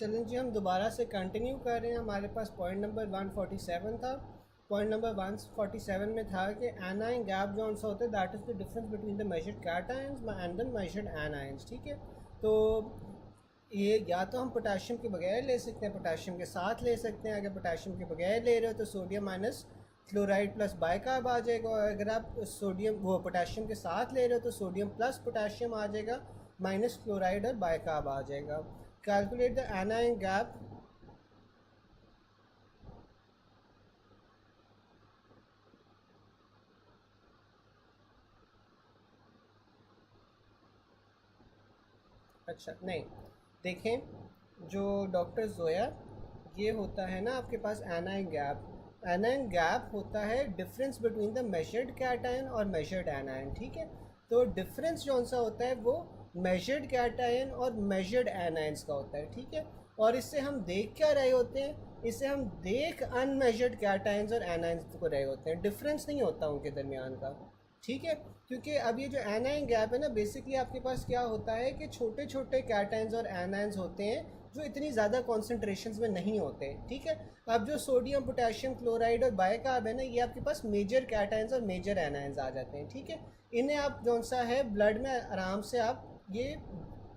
चलें जी, हम दोबारा से कंटिन्यू कर रहे हैं। हमारे पास पॉइंट नंबर 147 था। पॉइंट नंबर 147 में था कि एनाइन गैप जो सा होता है that is the difference between the measured cations and the measured anions. ठीक है, तो ये या तो हम पोटेशियम के बगैर ले सकते हैं, पोटेशियम के साथ ले सकते हैं। अगर पोटेशियम के बगैर ले रहे हो तो sodium minus chloride plus bicarb आ जाएगा, और अगर आप सोडियम वो पोटेशियम के साथ ले रहे हो तो सोडियम प्लस पोटेशियम आ जाएगा, माइनस क्लोराइड और बाइकार्ब आ जाएगा। Calculate the anion gap. अच्छा नहीं, देखें जो डॉक्टर जोया, ये होता है ना आपके पास एनाइन गैप। एनाइन गैप होता है difference between the measured cation और मेजर्ड एनाइन। ठीक है, तो डिफरेंस जो सा होता है वो मेजर्ड कैटायन और मेजर्ड एनाइंस का होता है। ठीक है, और इससे हम देख क्या रहे होते हैं, इससे हम देख अनमेजर्ड कैटायंस और एनाइंस को रहे होते हैं, डिफरेंस नहीं होता उनके दरमियान का। ठीक है, क्योंकि अब ये जो एनाइन गैप है ना, बेसिकली आपके पास क्या होता है कि छोटे छोटे कैटायंस और एनाइंस होते हैं जो इतनी ज़्यादा कॉन्सेंट्रेशंस में नहीं होते। ठीक है, अब जो सोडियम पोटेशियम क्लोराइड और बाइकार्ब है ना, ये आपके पास मेजर कैटायंस और मेजर एनाइंस आ जाते हैं। ठीक है, इन्हें आप जौन सा है ब्लड में आराम से आप ये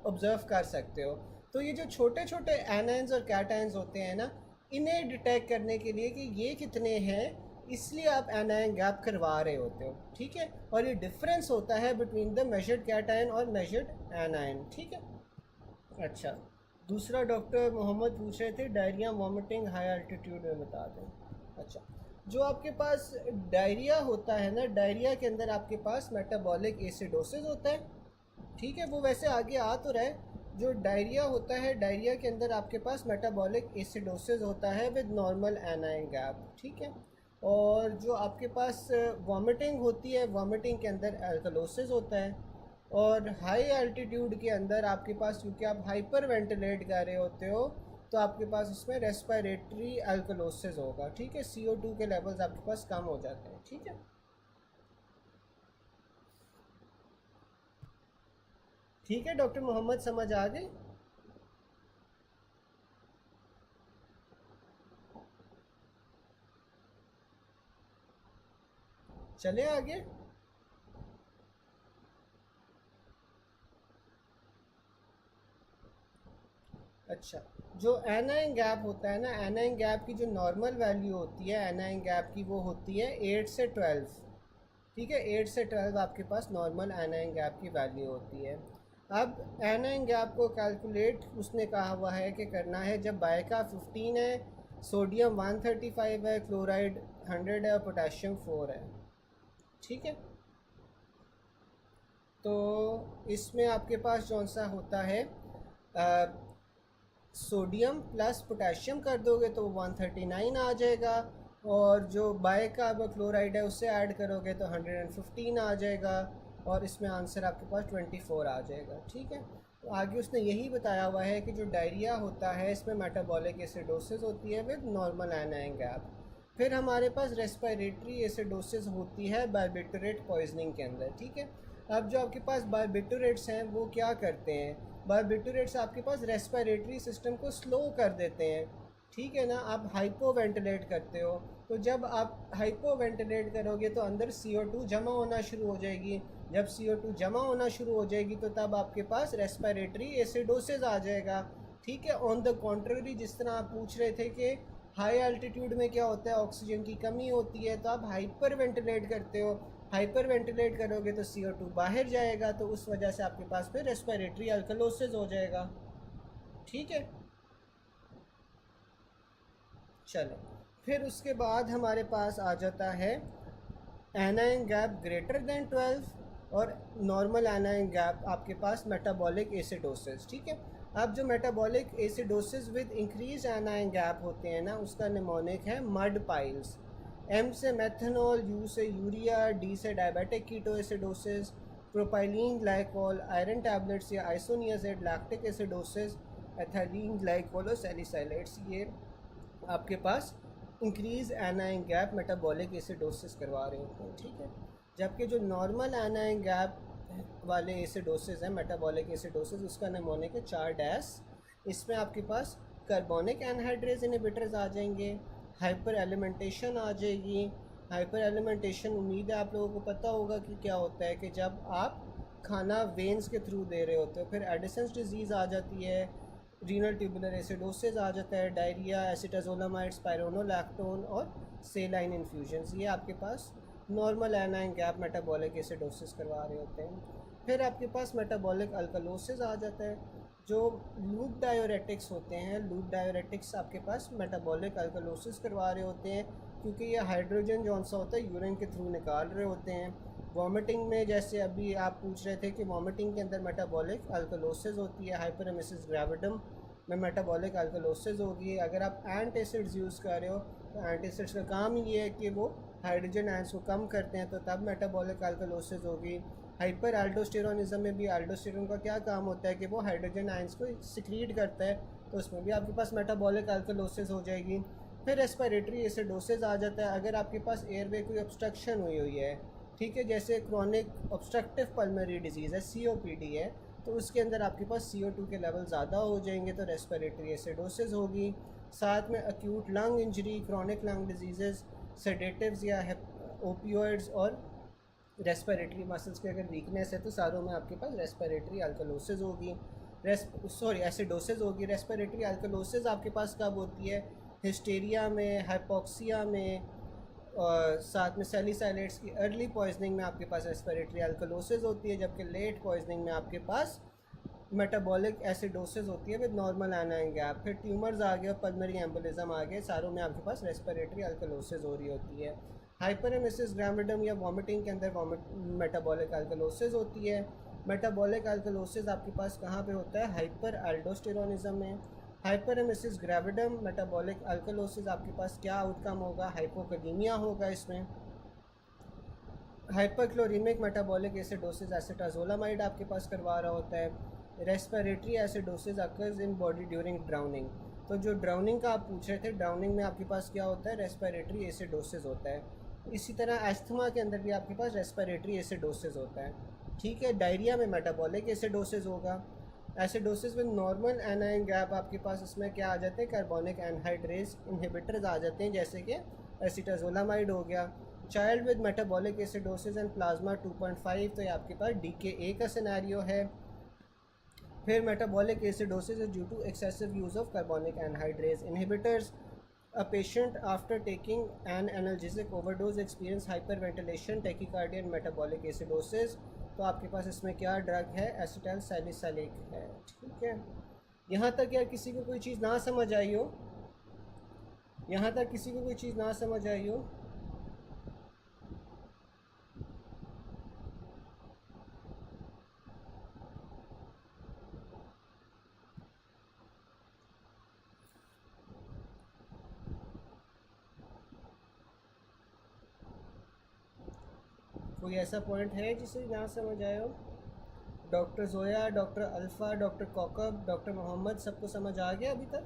ऑब्ज़र्व कर सकते हो। तो ये जो छोटे छोटे एनाइंस और कैटायंस होते हैं ना, इन्हें डिटेक्ट करने के लिए कि ये कितने हैं, इसलिए आप एनाइन गैप करवा रहे होते हो। ठीक है, और ये डिफरेंस होता है बिटवीन द मेजर्ड कैटायन और मेजर्ड एनाइन। ठीक है, अच्छा दूसरा डॉक्टर मोहम्मद पूछ रहे थे डायरिया वॉमिटिंग हाई अल्टीट्यूड में बता दें। अच्छा, जो आपके पास डायरिया होता है ना, डायरिया के अंदर आपके पास मेटाबॉलिक एसिडोसिस होता है। ठीक है, वो वैसे आगे आ तो रहा है। जो डायरिया होता है, डायरिया के अंदर आपके पास मेटाबॉलिक एसिडोसिस होता है विद नॉर्मल एनाइन गैप। ठीक है, और जो आपके पास वॉमिटिंग होती है, वॉमिटिंग के अंदर एल्कलोसिस होता है। और हाई एल्टीट्यूड के अंदर आपके पास, क्योंकि आप हाइपर वेंटिलेट कर रहे होते हो, तो आपके पास इसमें रेस्पिरेटरी एल्कलोसिस होगा। ठीक है, CO2 के लेवल्स आपके पास कम हो जाते हैं। ठीक है, ठीक है डॉक्टर मोहम्मद, समझ आ गई? चले आगे। अच्छा, जो एनाइन गैप होता है ना, एनाइन गैप की जो नॉर्मल वैल्यू होती है एनाइन गैप की, वो होती है 8 से 12। ठीक है, 8 से 12 आपके पास नॉर्मल एनाइन गैप की वैल्यू होती है। अब एनाइन गैप को कैलकुलेट उसने कहा हुआ है कि करना है जब बाइका 15 है, सोडियम 135 है, क्लोराइड 100 है और पोटेशियम 4 है। ठीक है, तो इसमें आपके पास कौन सा होता है, सोडियम प्लस पोटेशियम कर दोगे तो 139 आ जाएगा, और जो बाइकार्ब क्लोराइड है उससे ऐड करोगे तो 115 आ जाएगा, और इसमें आंसर आपके पास 24 आ जाएगा। ठीक है, तो आगे उसने यही बताया हुआ है कि जो डायरिया होता है इसमें मेटाबॉलिक एसिडोसिस होती है विद नॉर्मल एनाइन गैप। फिर हमारे पास रेस्पिरेटरी एसिडोसिस होती है बारबिटूरेट पॉइजनिंग के अंदर। ठीक है, अब जो आपके पास बारबिटूरेट्स हैं वो क्या करते हैं, बारबिटूरेट्स आपके पास रेस्पिरेटरी सिस्टम को स्लो कर देते हैं। ठीक है ना, आप हाइपो वेंटिलेट करते हो, तो जब आप हाइपो वेंटिलेट करोगे तो अंदर CO2 जमा होना शुरू हो जाएगी। जब CO2 जमा होना शुरू हो जाएगी तो तब आपके पास रेस्पिरेटरी एसिडोसिस आ जाएगा। ठीक है, ऑन द कॉन्ट्ररी, जिस तरह आप पूछ रहे थे कि हाई एल्टीट्यूड में क्या होता है, ऑक्सीजन की कमी होती है, तो आप हाइपर वेंटिलेट करते हो। हाइपर वेंटिलेट करोगे तो CO2 बाहर जाएगा, तो उस वजह से आपके पास फिर रेस्पिरेटरी अल्कलोसिस हो जाएगा। ठीक है, चलो फिर उसके बाद हमारे पास आ जाता है एनाइन गैप ग्रेटर देन 12 और नॉर्मल एनाइन गैप आपके पास मेटाबॉलिक एसिडोसिस। ठीक है, अब जो metabolic acidosis with increase anion gap होते हैं ना, उसका निमोनिक है मड पाइल्स। M से मेथनॉल, U से यूरिया, D से diabetic ketoacidosis, propylene glycol, iron tablets या isoniazid, lactic acidosis, ethylene glycol और सैलिसाइलेट्स, ये आपके पास increase anion gap metabolic acidosis करवा रहे होते हैं। ठीक है, जबकि जो नॉर्मल एनाइन गैप वाले एसिडोसिस है, मेटाबॉलिक एसिडोसिस, उसका निमोनिक है 4 डैश। इसमें आपके पास कार्बोनिक एनहाइड्रेज इनहिबिटर्स आ जाएंगे, हाइपर एलिमेंटेशन आ जाएगी। हाइपर एलिमेंटेशन उम्मीद है आप लोगों को पता होगा कि क्या होता है कि जब आप खाना वेंस के थ्रू दे रहे होते हो। फिर एडिसन्स डिजीज़ आ जाती है, रीनल ट्यूबुलर एसिडोसिस आ जाता है, डायरिया, एसिटाजोलामाइड, स्पाइरोनोलैक्टोन और सेलाइन इन्फ्यूजन्स। ये आपके पास normal anion gap metabolic acidosis करवा रहे होते हैं। फिर आपके पास मेटाबॉलिक अल्कलोसिस आ जाता है, जो लूप डायोरेटिक्स होते हैं। लूप डायोरेटिक्स आपके पास मेटाबॉलिक अल्कलोसिस करवा रहे होते हैं, क्योंकि ये हाइड्रोजन जौन सा होता है यूरिन के थ्रू निकाल रहे होते हैं। वॉमिटिंग में, जैसे अभी आप पूछ रहे थे कि वॉमिटिंग के अंदर मेटाबॉलिक अल्कलोसिस होती है, हाइपरेमेसिस ग्रेविडम में मेटाबॉलिक अल्कलोसिस होगी। अगर आप एंटासिड्स यूज़ कर रहे हो तो एंटासिड्स का काम ही ये है कि वो हाइड्रोजन आयंस को कम करते हैं, तो तब मेटाबॉलिक अल्कलोसिस होगी। हाइपर एल्डोस्टेरोनिज्म में भी एल्डोस्टेरोन का क्या काम होता है कि वो हाइड्रोजन आयंस को सिक्रीट करता है, तो उसमें भी आपके पास मेटाबॉलिक अल्कलोसिस हो जाएगी। फिर रेस्पिरेटरी एसिडोसिस आ जाता है, अगर आपके पास एयरवे कोई ऑब्स्ट्रक्शन हुई हुई है, ठीक है, जैसे क्रॉनिक ऑब्स्ट्रक्टिव पल्मोनरी डिजीज़ है, COPD है, तो उसके अंदर आपके पास CO2 के लेवल ज़्यादा हो जाएंगे, तो रेस्पिरेटरी एसिडोसिस होगी। साथ में acute lung injury, chronic lung disease, sedatives या ओपियोइड्स और रेस्पिरेटरी मसल्स की अगर वीकनेस है, तो सारों में आपके पास रेस्पिरेटरी अल्कलोसिस होगी, एसिडोसिस होगी। रेस्पिरेटरी अल्कलोसिस आपके पास कब होती है? हिस्टीरिया में, हाइपोक्सिया में, और साथ में सैलिसाइलेट्स की अर्ली पॉइजनिंग में आपके पास रेस्पिरेटरी अल्कलोसिस होती है, जबकि लेट पॉइजनिंग में आपके पास मेटाबॉलिक एसिडोसिस होती है विद नॉर्मल एनाइन गैप। फिर ट्यूमर्स आ गए, पल्मोनरी एम्बोलिज्म आ गए, सारों में आपके पास रेस्पिरेटरी अल्कलोसिस हो रही होती है। हाइपरेमेसिस ग्राविडम या वॉमिटिंग के अंदर मेटाबॉलिक अल्कलोसिस होती है। मेटाबॉलिक अल्कलोसिस आपके पास कहाँ पे होता है? हाइपर एल्डोस्टेरोनिज्म में। हाइपरेमेसिस ग्रेविडम मेटाबॉलिक अल्कलोसिस आपके पास क्या आउटकम होगा? हाइपोकलीमिया होगा इसमें। हाइपरक्लोरीमिक मेटाबॉलिक एसिडोसिस एसिटाजोलामाइड आपके पास करवा रहा होता है। Respiratory acidosis occurs in body during drowning. तो जो ड्राउनिंग का आप पूछ रहे थे, ड्राउनिंग में आपके पास क्या होता है? रेस्पिरेटरी एसिडोसिस होता है। इसी तरह एस्थमा के अंदर भी आपके पास रेस्पिरेटरी एसिडोसिस होता है, ठीक है। डायरिया में मेटाबॉलिक एसिडोसिस होगा। Acidosis with normal anion gap आपके पास इसमें क्या आ जाते हैं? कार्बोनिक एनहाइड्रेज इनहिबिटर्स आ जाते हैं, जैसे कि एसिटाजोलामाइड हो गया। Child with metabolic acidosis and plasma 2.5, तो ये आपके पास DKA का सिनेरियो है। फिर metabolic acidosis is due to excessive use of carbonic anhydrase inhibitors. A patient after taking an analgesic overdose experience hyperventilation, tachycardia and metabolic acidosis। तो आपके पास इसमें क्या ड्रग है? एसिटाइल सैलिसाइलिक है, ठीक है। यहाँ तक यार किसी को कोई चीज़ ना समझ आई हो? यहाँ तक किसी को कोई चीज़ ना समझ आई हो? कोई ऐसा पॉइंट है जिसे ना समझ आए हो? Doctor Zoya, doctor Alfa, doctor Kaukab, doctor Mohammad, सबको समझ आ गया अभी तक?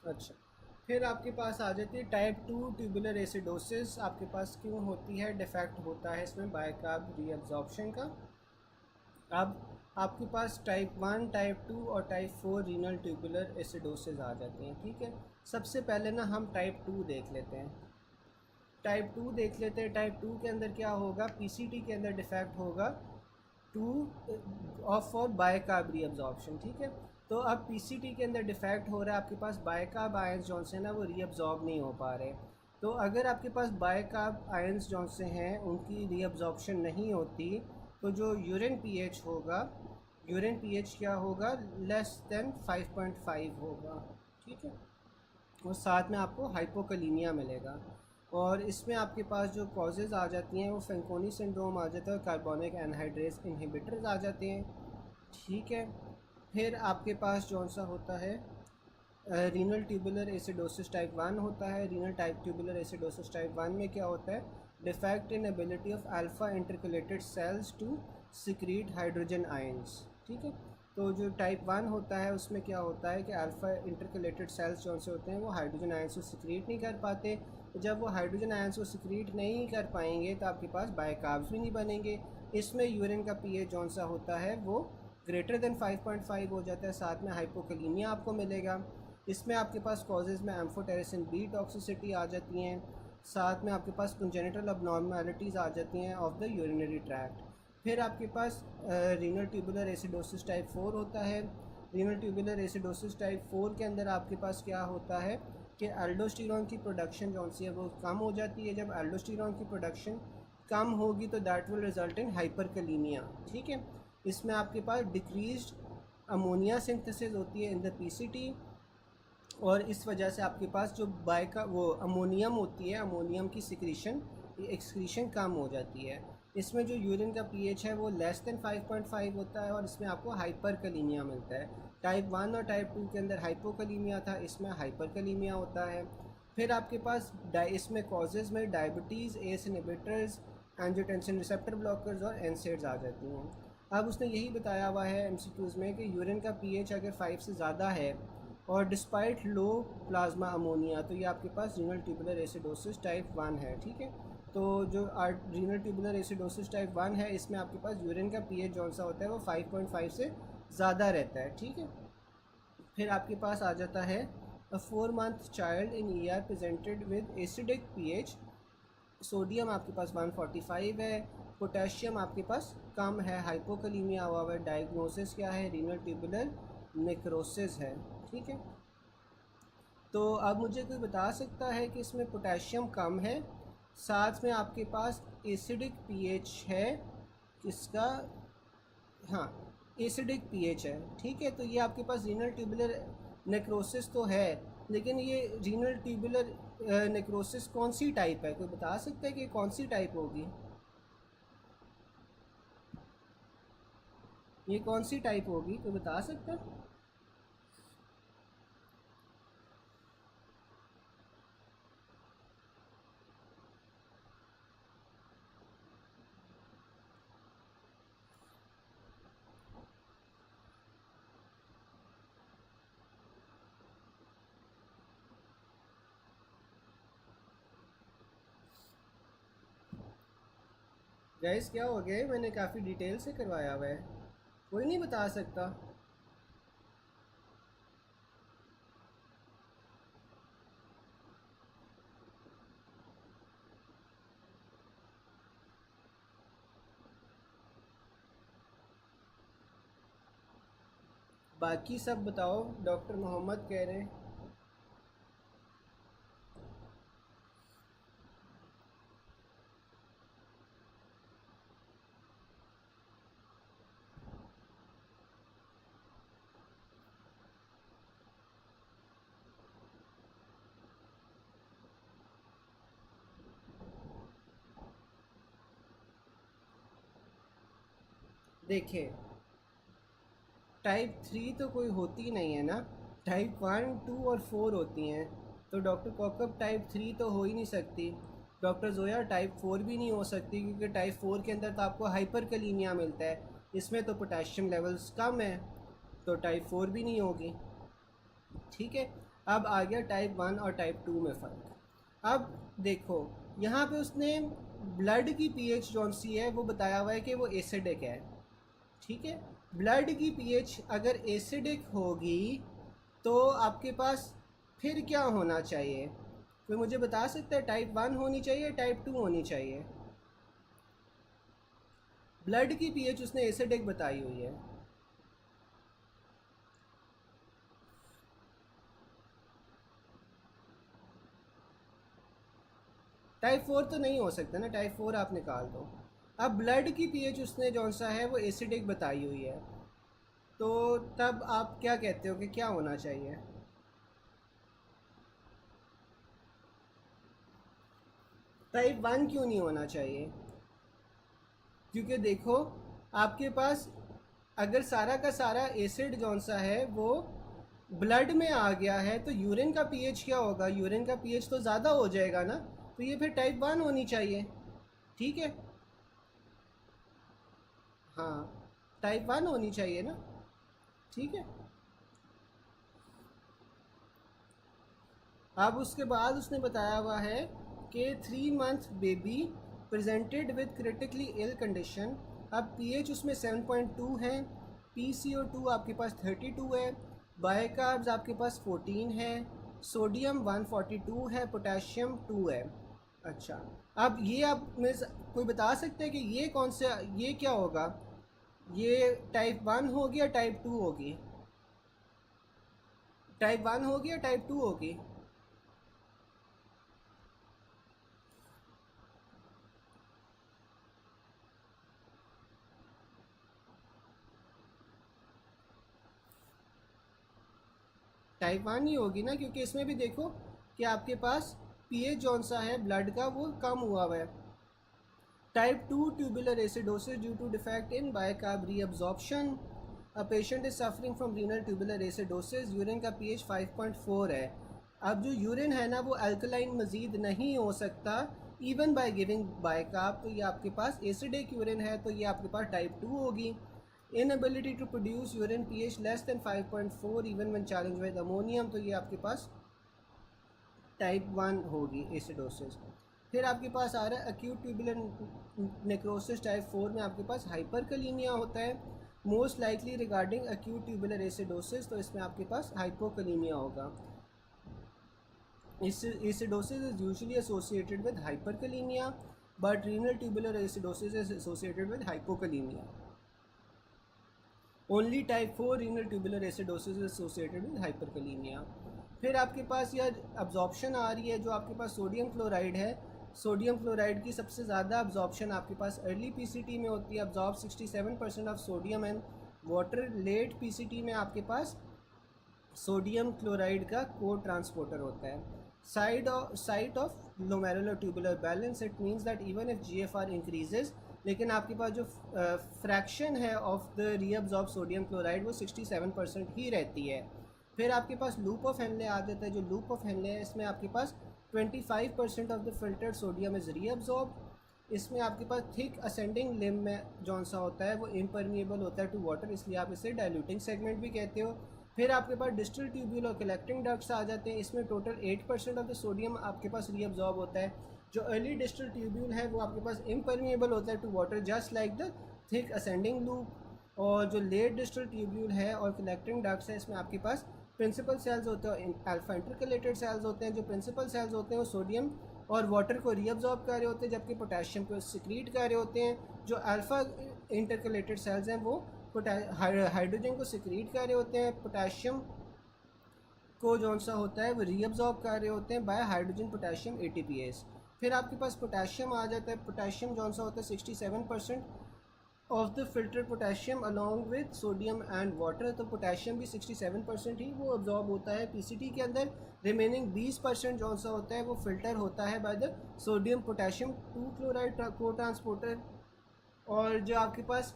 अच्छा, फिर आपके पास आ जाती है टाइप 2 ट्यूबुलर एसिडोसिस। आपके पास क्यों होती है? डिफेक्ट होता है इसमें बायकार्ब रीअब्जॉर्प्शन का। अब आपके पास टाइप 1, टाइप 2 और टाइप 4 रीनल ट्यूबुलर एसिडोसिस आ जाते हैं, ठीक है। सबसे पहले ना हम टाइप 2 देख लेते हैं। टाइप 2 देख लेते हैं। टाइप 2 के अंदर क्या होगा? PCT के अंदर डिफेक्ट होगा 2 ऑफ फॉर बायकार्ब रीअब्जॉर्प्शन, ठीक है। तो अब PCT के अंदर डिफेक्ट हो रहा है, आपके पास बायकार्ब आयंस जौन से ना वो रीअब्जॉर्ब नहीं हो पा रहे। तो अगर आपके पास बायकार्ब आयंस जौन से हैं उनकी रीअब्जॉर्प्शन नहीं होती, तो जो यूरिन pH होगा, यूरिन pH क्या होगा? लेस देन 5.5 होगा, ठीक है। और साथ में आपको हाइपोकलीमिया मिलेगा। और इसमें आपके पास जो कॉजेज़ आ जाती हैं वो फेंकोनी सिंड्रोम आ जाता है, कार्बोनिक एनहाइड्रेज इनहिबिटर्स आ जाते हैं, ठीक है। फिर आपके पास जौन सा होता है रीनल ट्यूबुलर एसिडोसिस टाइप 1 होता है। Renal type tubular acidosis type 1 में क्या होता है? Defect in ability of alpha intercalated cells to secrete hydrogen ions, ठीक है। तो जो टाइप 1 होता है उसमें क्या होता है कि अल्फ़ा इंटरकलेटेड सेल्स जो से होते हैं वो हाइड्रोजन आयंस को सिक्रीट नहीं कर पाते। तो जब वो हाइड्रोजन आयंस को सिक्रीट नहीं कर पाएंगे तो आपके पास बाइकार्ब्स भी नहीं बनेंगे। इसमें यूरिन का पीएच जौन सा होता है वो ग्रेटर देन 5.5 हो जाता है, साथ में हाइपोकलीमिया आपको मिलेगा। इसमें आपके पास कॉजेज़ में एम्फोटेरिसिन बी टॉक्सिसिटी आ जाती हैं, साथ में आपके पास कंजेनिटल अबनॉर्मलिटीज़ आ जाती हैं ऑफ द यूरिनरी ट्रैक्ट। फिर आपके पास रीनल ट्यूबुलर एसिडोसिस टाइप 4 होता है। रीनल ट्यूबुलर एसिडोसिस टाइप 4 के अंदर आपके पास क्या होता है कि एल्डोस्टेरॉन की प्रोडक्शन जो सी है वो कम हो जाती है। जब एल्डोस्टेरॉन की प्रोडक्शन कम होगी तो दैट विल रिजल्ट इन हाइपरकलीमिया। ठीक है, इसमें आपके पास डिक्रीज्ड अमोनिया सिंथेसिस होती है इन द पीसीटी, और इस वजह से आपके पास जो बाइका वो अमोनियम होती है, अमोनियम की सिक्रीशन एक्सक्रीशन कम हो जाती है। इसमें जो यूरिन का पीएच है वो लेस देन 5.5 होता है और इसमें आपको हाइपरकलीमिया मिलता है। टाइप 1 और टाइप 2 के अंदर हाइपोकलीमिया था, इसमें हाइपरकलीमिया होता है। फिर आपके पास इसमें कॉजेज़ में diabetes, S inhibitors, angiotensin receptor blockers और एनसेड्स आ जाती हैं। अब उसने यही बताया हुआ है एमसीक्यूज़ में कि यूरिन का पीएच अगर 5 से ज़्यादा है और डिस्पाइट लो प्लाज्मा अमोनिया, तो ये आपके पास रीनल ट्यूबुलर एसिडोसिस टाइप 1 है। ठीक है, तो जो रीनल ट्यूबुलर एसिडोसिस टाइप 1 है इसमें आपके पास यूरिन का पीएच जौन सा होता है वो 5.5 से ज़्यादा रहता है। ठीक है, फिर आपके पास आ जाता है अ 4 month child in ER presented with acidic pH. Sodium आपके पास 145 है, पोटेशियम आपके पास कम है, हाइपोकलीमिया हुआ है। डायग्नोसिस क्या है? रीनल ट्यूबुलर नेक्रोसिस है। ठीक है, तो अब मुझे कोई बता सकता है कि इसमें पोटेशियम कम है, साथ में आपके पास एसिडिक पीएच है किसका? हाँ, एसिडिक पीएच है। ठीक है, तो ये आपके पास रीनल ट्यूबुलर नेक्रोसिस तो है, लेकिन ये रीनल ट्यूबुलर नेक्रोसिस कौन सी टाइप है? कोई बता सकता है कि कौन सी टाइप होगी? ये कौन सी टाइप होगी, कोई बता सकता है? गाइस क्या हो गया? मैंने काफ़ी डिटेल से करवाया हुआ है, कोई नहीं बता सकता? बाकी सब बताओ, डॉक्टर मोहम्मद कह रहे हैं। देखें, टाइप 3 तो कोई होती नहीं है ना, टाइप 1, 2 और 4 होती हैं। तो डॉक्टर कॉकब टाइप 3 तो हो ही नहीं सकती। डॉक्टर जोया टाइप 4 भी नहीं हो सकती, क्योंकि टाइप 4 के अंदर तो आपको हाइपरकलीमिया मिलता है, इसमें तो पोटेशियम लेवल्स कम है, तो टाइप 4 भी नहीं होगी। ठीक है, अब आ गया टाइप 1 और टाइप 2 में फ़र्क। अब देखो, यहाँ पे उसने ब्लड की पीएच जौन सी है वो बताया हुआ है कि वो एसिडिक है। ठीक है, ब्लड की पीएच अगर एसिडिक होगी तो आपके पास फिर क्या होना चाहिए? कोई मुझे बता सकता है? टाइप 1 होनी चाहिए, टाइप 2 होनी चाहिए? ब्लड की पीएच उसने एसिडिक बताई हुई है। टाइप 4 तो नहीं हो सकता ना, टाइप 4 आप निकाल दो। अब ब्लड की पीएच उसने जौन सा है वो एसिडिक बताई हुई है, तो तब आप क्या कहते हो कि क्या होना चाहिए? टाइप 1 क्यों नहीं होना चाहिए? क्योंकि देखो, आपके पास अगर सारा का सारा एसिड जौन सा है वो ब्लड में आ गया है तो यूरिन का पीएच क्या होगा? यूरिन का पीएच तो ज़्यादा हो जाएगा ना, तो ये फिर टाइप 1 होनी चाहिए। ठीक है, हाँ, टाइप 1 होनी चाहिए ना। ठीक है। अब उसके बाद उसने बताया हुआ है कि 3 month baby presented with critically ill condition. अब पीएच उसमें 7.2 है, PCO2 आपके पास 32 है, बायोकार्ब्स आपके पास 14 है, सोडियम 142 है, पोटेशियम 2 है। अच्छा, अब ये आप में कोई बता सकते हैं कि ये कौन सा, ये क्या होगा, ये टाइप 1 होगी या टाइप 2 होगी? टाइप 1 होगी या टाइप 2 होगी? टाइप 1 ही होगी ना, क्योंकि इसमें भी देखो कि आपके पास पीएच जौन सा है ब्लड का वो कम हुआ हुआ है। Type 2 tubular acidosis due to defect in bicarb reabsorption. A patient is suffering from renal tubular acidosis, urine का पीएच 5.4 है। अब जो यूरिन है ना वो अल्कलाइन मज़ीद नहीं हो सकता इवन बाय गिविंग बायोकार्ब, तो ये आपके पास एसिडिक यूरिन है, तो ये आपके पास टाइप 2 होगी। Inability to produce urine pH less than 5.4 even when challenge with ammonium, तो ये आपके पास टाइप 1 होगी एसिडोसिस। फिर आपके पास आ रहा है अक्यूट ट्यूबुलर नेक्रोसिस टाइप 4 में आपके पास हाइपरकलीमिया होता है, most likely regarding acute tubular acidosis, तो इसमें आपके पास हाइपोकलीमिया होगा। Acidosis is usually associated with hyperkalaemia but renal tubular acidosis is associated with hypokalaemia. Only type 4 renal tubular acidosis is associated with hyperkalaemia. फिर आपके पास यार अब्जॉर्प्शन आ रही है, जो आपके पास सोडियम क्लोराइड है, सोडियम क्लोराइड की सबसे ज़्यादा अब्जॉर्प्शन आपके पास अर्ली पीसीटी में होती है, absorb 67% of sodium and water. Late PCT में आपके पास सोडियम क्लोराइड का को ट्रांसपोर्टर होता है। Site of glomerular tubular balance, it means that even if GFR increases, लेकिन आपके पास जो फ्रैक्शन है of the reabsorb sodium chloride वो 67% ही रहती है। फिर आपके पास लूप ऑफ हेनले आ जाता है। जो लूप ऑफ हेनले है इसमें आपके पास 25% of the filtered sodium is reabsorb. इसमें आपके पास थिक असेंडिंग लिम्ब में जौन सा होता है वो इम्परमिएबल होता है टू वाटर, इसलिए आप इसे डाइल्यूटिंग सेगमेंट भी कहते हो। फिर आपके पास डिस्टल ट्यूब्यूल और कलेक्टिंग डक्ट्स आ जाते हैं, इसमें टोटल 8% ऑफ द सोडियम आपके पास रीअब्जॉर्ब होता है। जो अर्ली डिस्टल ट्यूब्यूल है वो आपके पास इम्परमिएबल होता है to water just like the thick ascending loop. और जो लेट डिस्टल ट्यूब्यूल है और कलेक्टिंग डक्ट्स है इसमें आपके पास प्रिंसिपल सेल्स होते हैं, अल्फा इंटरकलेटेड सेल्स होते हैं। जो प्रिंसिपल सेल्स होते हैं वो सोडियम और वाटर को रीअब्जॉर्ब कर रहे होते हैं, जबकि पोटेशियम को सिक्रीट कर रहे होते हैं। जो अल्फा इंटरकलेटेड सेल्स हैं वो हाइड्रोजन को सिक्रीट कर रहे होते हैं, पोटेशियम को जौन सा होता है वो रीअब्जॉर्ब कर रहे होते हैं बाय हाइड्रोजन पोटेशियम ATPase। फिर आपके पास पोटेशियम आ जाता है। पोटेशियम जौन सा होता है 67% of the filter potassium along with sodium and water, तो पोटेशियम भी 67% ही वो अब्जॉर्ब होता है पीसीटी के अंदर। रिमेनिंग 20% जौन सा होता है वो फिल्टर होता है by the sodium potassium 2 chloride को ट्रांसपोर्टर। और जो आपके पास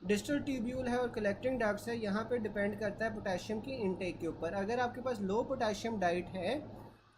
डिस्टल ट्यूब्यूल है और कलेक्टिंग डक्ट्स है, यहाँ पे डिपेंड करता है पोटेशियम की इनटेक के ऊपर। अगर आपके पास लो पोटेशियम डाइट है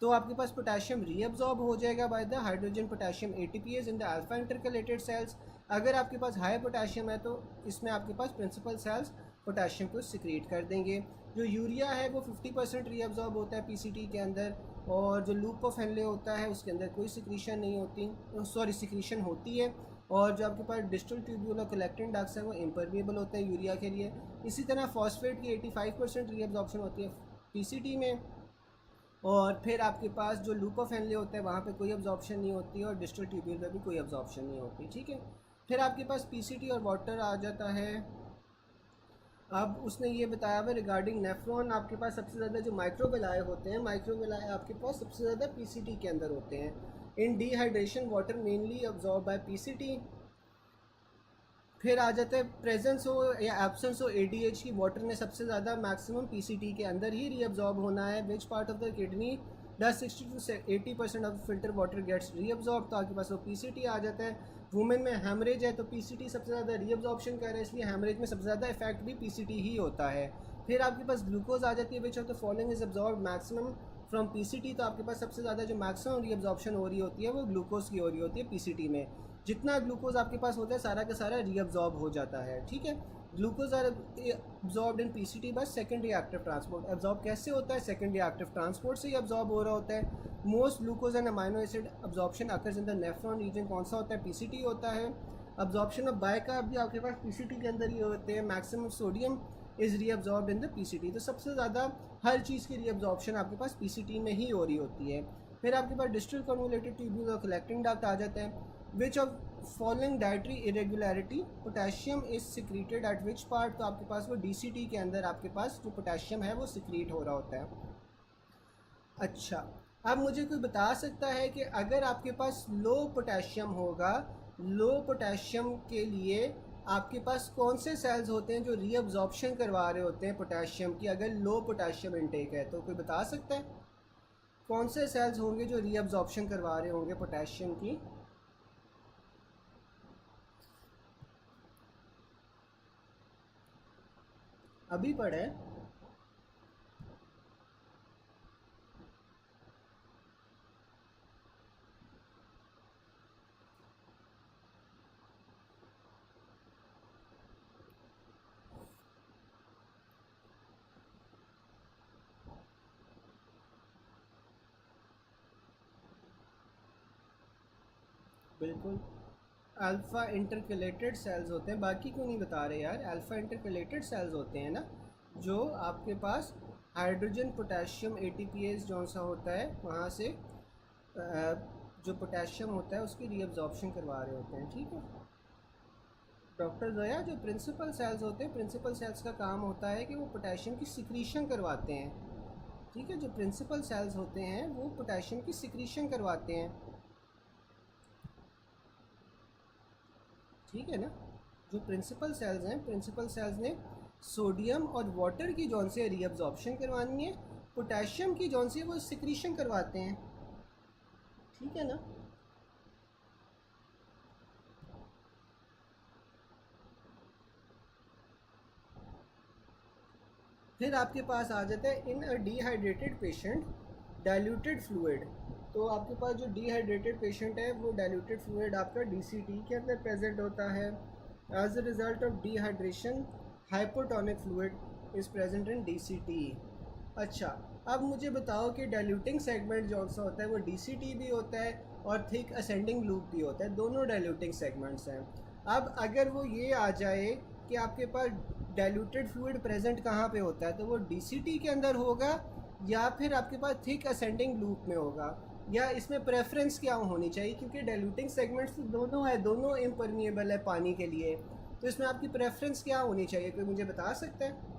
तो आपके पास पोटेशियम रीअब्जॉर्ब हो जाएगा by the hydrogen potassium ATPase in the alpha intercalated cells. अगर आपके पास हाई पोटेशियम है तो इसमें आपके पास प्रिंसिपल सेल्स पोटेशियम को सिक्रीट कर देंगे। जो यूरिया है वो 50% रीअब्जॉर्ब होता है पीसीटी के अंदर। और जो लूप ऑफ हेनले होता है उसके अंदर कोई सिक्रीशन नहीं होती, सिक्रीशन होती है। और जो आपके पास डिस्टल ट्यूब्यूल और कलेक्टिंग डक्ट्स है वो इम्परमिएबल होते हैं यूरिया के लिए। इसी तरह फॉस्फेट की 85% रीअब्जॉर्प्शन होती है पीसीटी में। और फिर आपके पास जो लूप ऑफ हेनले होता है वहाँ पे कोई अब्जॉर्प्शन नहीं होती है और डिस्टल ट्यूब्यूल में भी कोई अब्जॉर्प्शन नहीं होती। ठीक है, फिर आपके पास पीसीटी और वाटर आ जाता है। अब उसने ये बताया हुआ रिगार्डिंग नेफ्रॉन, आपके पास सबसे ज़्यादा जो माइक्रोवेलाए होते हैं, माइक्रोवेलाए आपके पास सबसे ज़्यादा पीसीटी के अंदर होते हैं। In dehydration water mainly absorb by PCT. फिर आ जाता है प्रेजेंस हो या एब्सेंस हो ADH की, वाटर में सबसे ज़्यादा मैक्सिमम पीसीटी के अंदर ही रीअब्जॉर्ब होना है। Which part of the kidney does 60 to 80% of filter water gets reabsorb, तो आपके पास वो पीसीटी आ जाता है। वुमेन में हेमरेज है तो पीसीटी सबसे ज़्यादा रीअब्जॉर्प्शन कर रहा है, इसलिए हेमरेज में सबसे ज़्यादा इफेक्ट भी पीसीटी ही होता है। फिर आपके पास ग्लूकोज आ जाती है, which of the following is absorb maximum from PCT, तो आपके पास सबसे ज़्यादा जो मैक्सिमम रीअब्जॉर्प्शन हो रही होती है वो ग्लूकोज की हो रही होती है पीसीटी में। जितना ग्लूकोज आपके पास होता है सारा का सारा रीअब्जॉर्ब हो जाता है। ठीक है, glucose are absorbed in PCT by secondary active transport. Absorb कैसे होता है? सेकेंडरी एक्टिव ट्रांसपोर्ट से ही एब्जॉर्ब हो रहा होता है। Most glucose and amino acid absorption occurs in the nephron region. कौन सा होता है? पीसीटी होता है। अब्जॉर्प्शन ऑफ बाइकार्ब भी आपके पास पीसीटी के अंदर ही होते हैं। Maximum sodium is reabsorbed in the PCT. तो सबसे ज़्यादा हर चीज़ की रीअब्जॉर्प्शन आपके पास पीसीटी में ही हो रही होती है। फिर आपके पास डिस्टल कन्वोलेटेड ट्यूब्यूल और कलेक्टिंग डक्ट आ जाता है। Which of following dietary irregularity potassium is secreted eight which part? तो आपके पास वो डीसीटी के अंदर आपके पास जो पोटेशियम है वो सिक्रीट हो रहा होता है। अच्छा, अब मुझे कोई बता सकता है कि अगर आपके पास लो पोटेशियम होगा, लो पोटेशियम के लिए आपके पास कौन से सेल्स होते हैं जो रीअब्जॉर्प्शन करवा रहे होते हैं पोटेशियम की, अगर लो पोटेशियम इनटेक है? तो कोई बता सकता है कौन से सेल्स होंगे जो रीअब्जॉर्प्शन करवा रहे होंगे पोटेशियम की? अभी पढ़े। बिल्कुल, अल्फ़ा इंटरकलेटेड सेल्स होते हैं। बाकी क्यों नहीं बता रहे यार? अल्फ़ा इंटरकलेटेड सेल्स होते हैं ना, जो आपके पास हाइड्रोजन पोटेशियम एटीपीएस जौन सा होता है वहाँ से जो पोटेशियम होता है उसकी रीअब्जॉर्प्शन करवा रहे होते हैं। ठीक है डॉक्टर जोया, जो प्रिंसिपल सेल्स होते हैं, प्रिंसिपल सेल्स का काम होता है कि वो पोटेशियम की सिक्रीशन करवाते हैं। ठीक है, जो प्रिंसिपल सेल्स होते हैं वो पोटेशियम की सिक्रीशन करवाते हैं। ठीक है ना, जो प्रिंसिपल सेल्स हैं, प्रिंसिपल सेल्स ने सोडियम और वाटर की जौन से रीअब्जॉर्प्शन करवानी है, पोटेशियम की जौन से वो सिक्रीशन करवाते हैं। ठीक है ना। फिर आपके पास आ जाता है इन अ डिहाइड्रेटेड पेशेंट डाइल्यूटेड फ्लूइड। तो आपके पास जो डिहाइड्रेटेड पेशेंट है वो डाइल्यूटेड फ्लूइड आपका डीसीटी के अंदर प्रेजेंट होता है। As a result of dehydration hypotonic fluid is present in DCT. अच्छा, अब मुझे बताओ कि डाइल्यूटिंग सेगमेंट जो सा होता है वो डीसीटी भी होता है और थिक असेंडिंग लूप भी होता है, दोनों डाइल्यूटिंग सेगमेंट्स हैं। अब अगर वो ये आ जाए कि आपके पास डाइल्यूटेड फ्लूइड प्रेजेंट कहाँ पे होता है, तो वो डीसीटी के अंदर होगा या फिर आपके पास थिक असेंडिंग लूप में होगा, या इसमें प्रेफरेंस क्या होनी चाहिए? क्योंकि डाइल्यूटिंग सेगमेंट्स तो दोनों है, दोनों इम्परमिएबल है पानी के लिए, तो इसमें आपकी प्रेफरेंस क्या होनी चाहिए? कोई मुझे बता सकता है?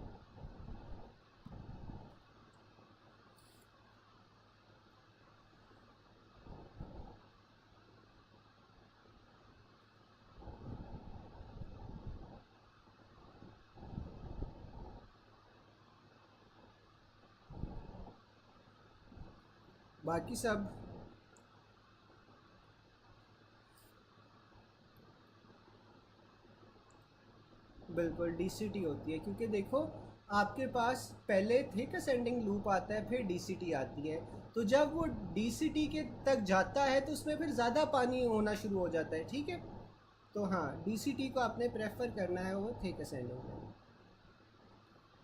बाकी सब बिल्कुल डीसीटी होती है, क्योंकि देखो आपके पास पहले थिक असेंडिंग लूप आता है फिर डीसीटी आती है, तो जब वो डीसीटी के तक जाता है तो उसमें फिर ज़्यादा पानी होना शुरू हो जाता है। ठीक है, तो हाँ डीसीटी को आपने प्रेफर करना है वो थिक असेंडिंग में।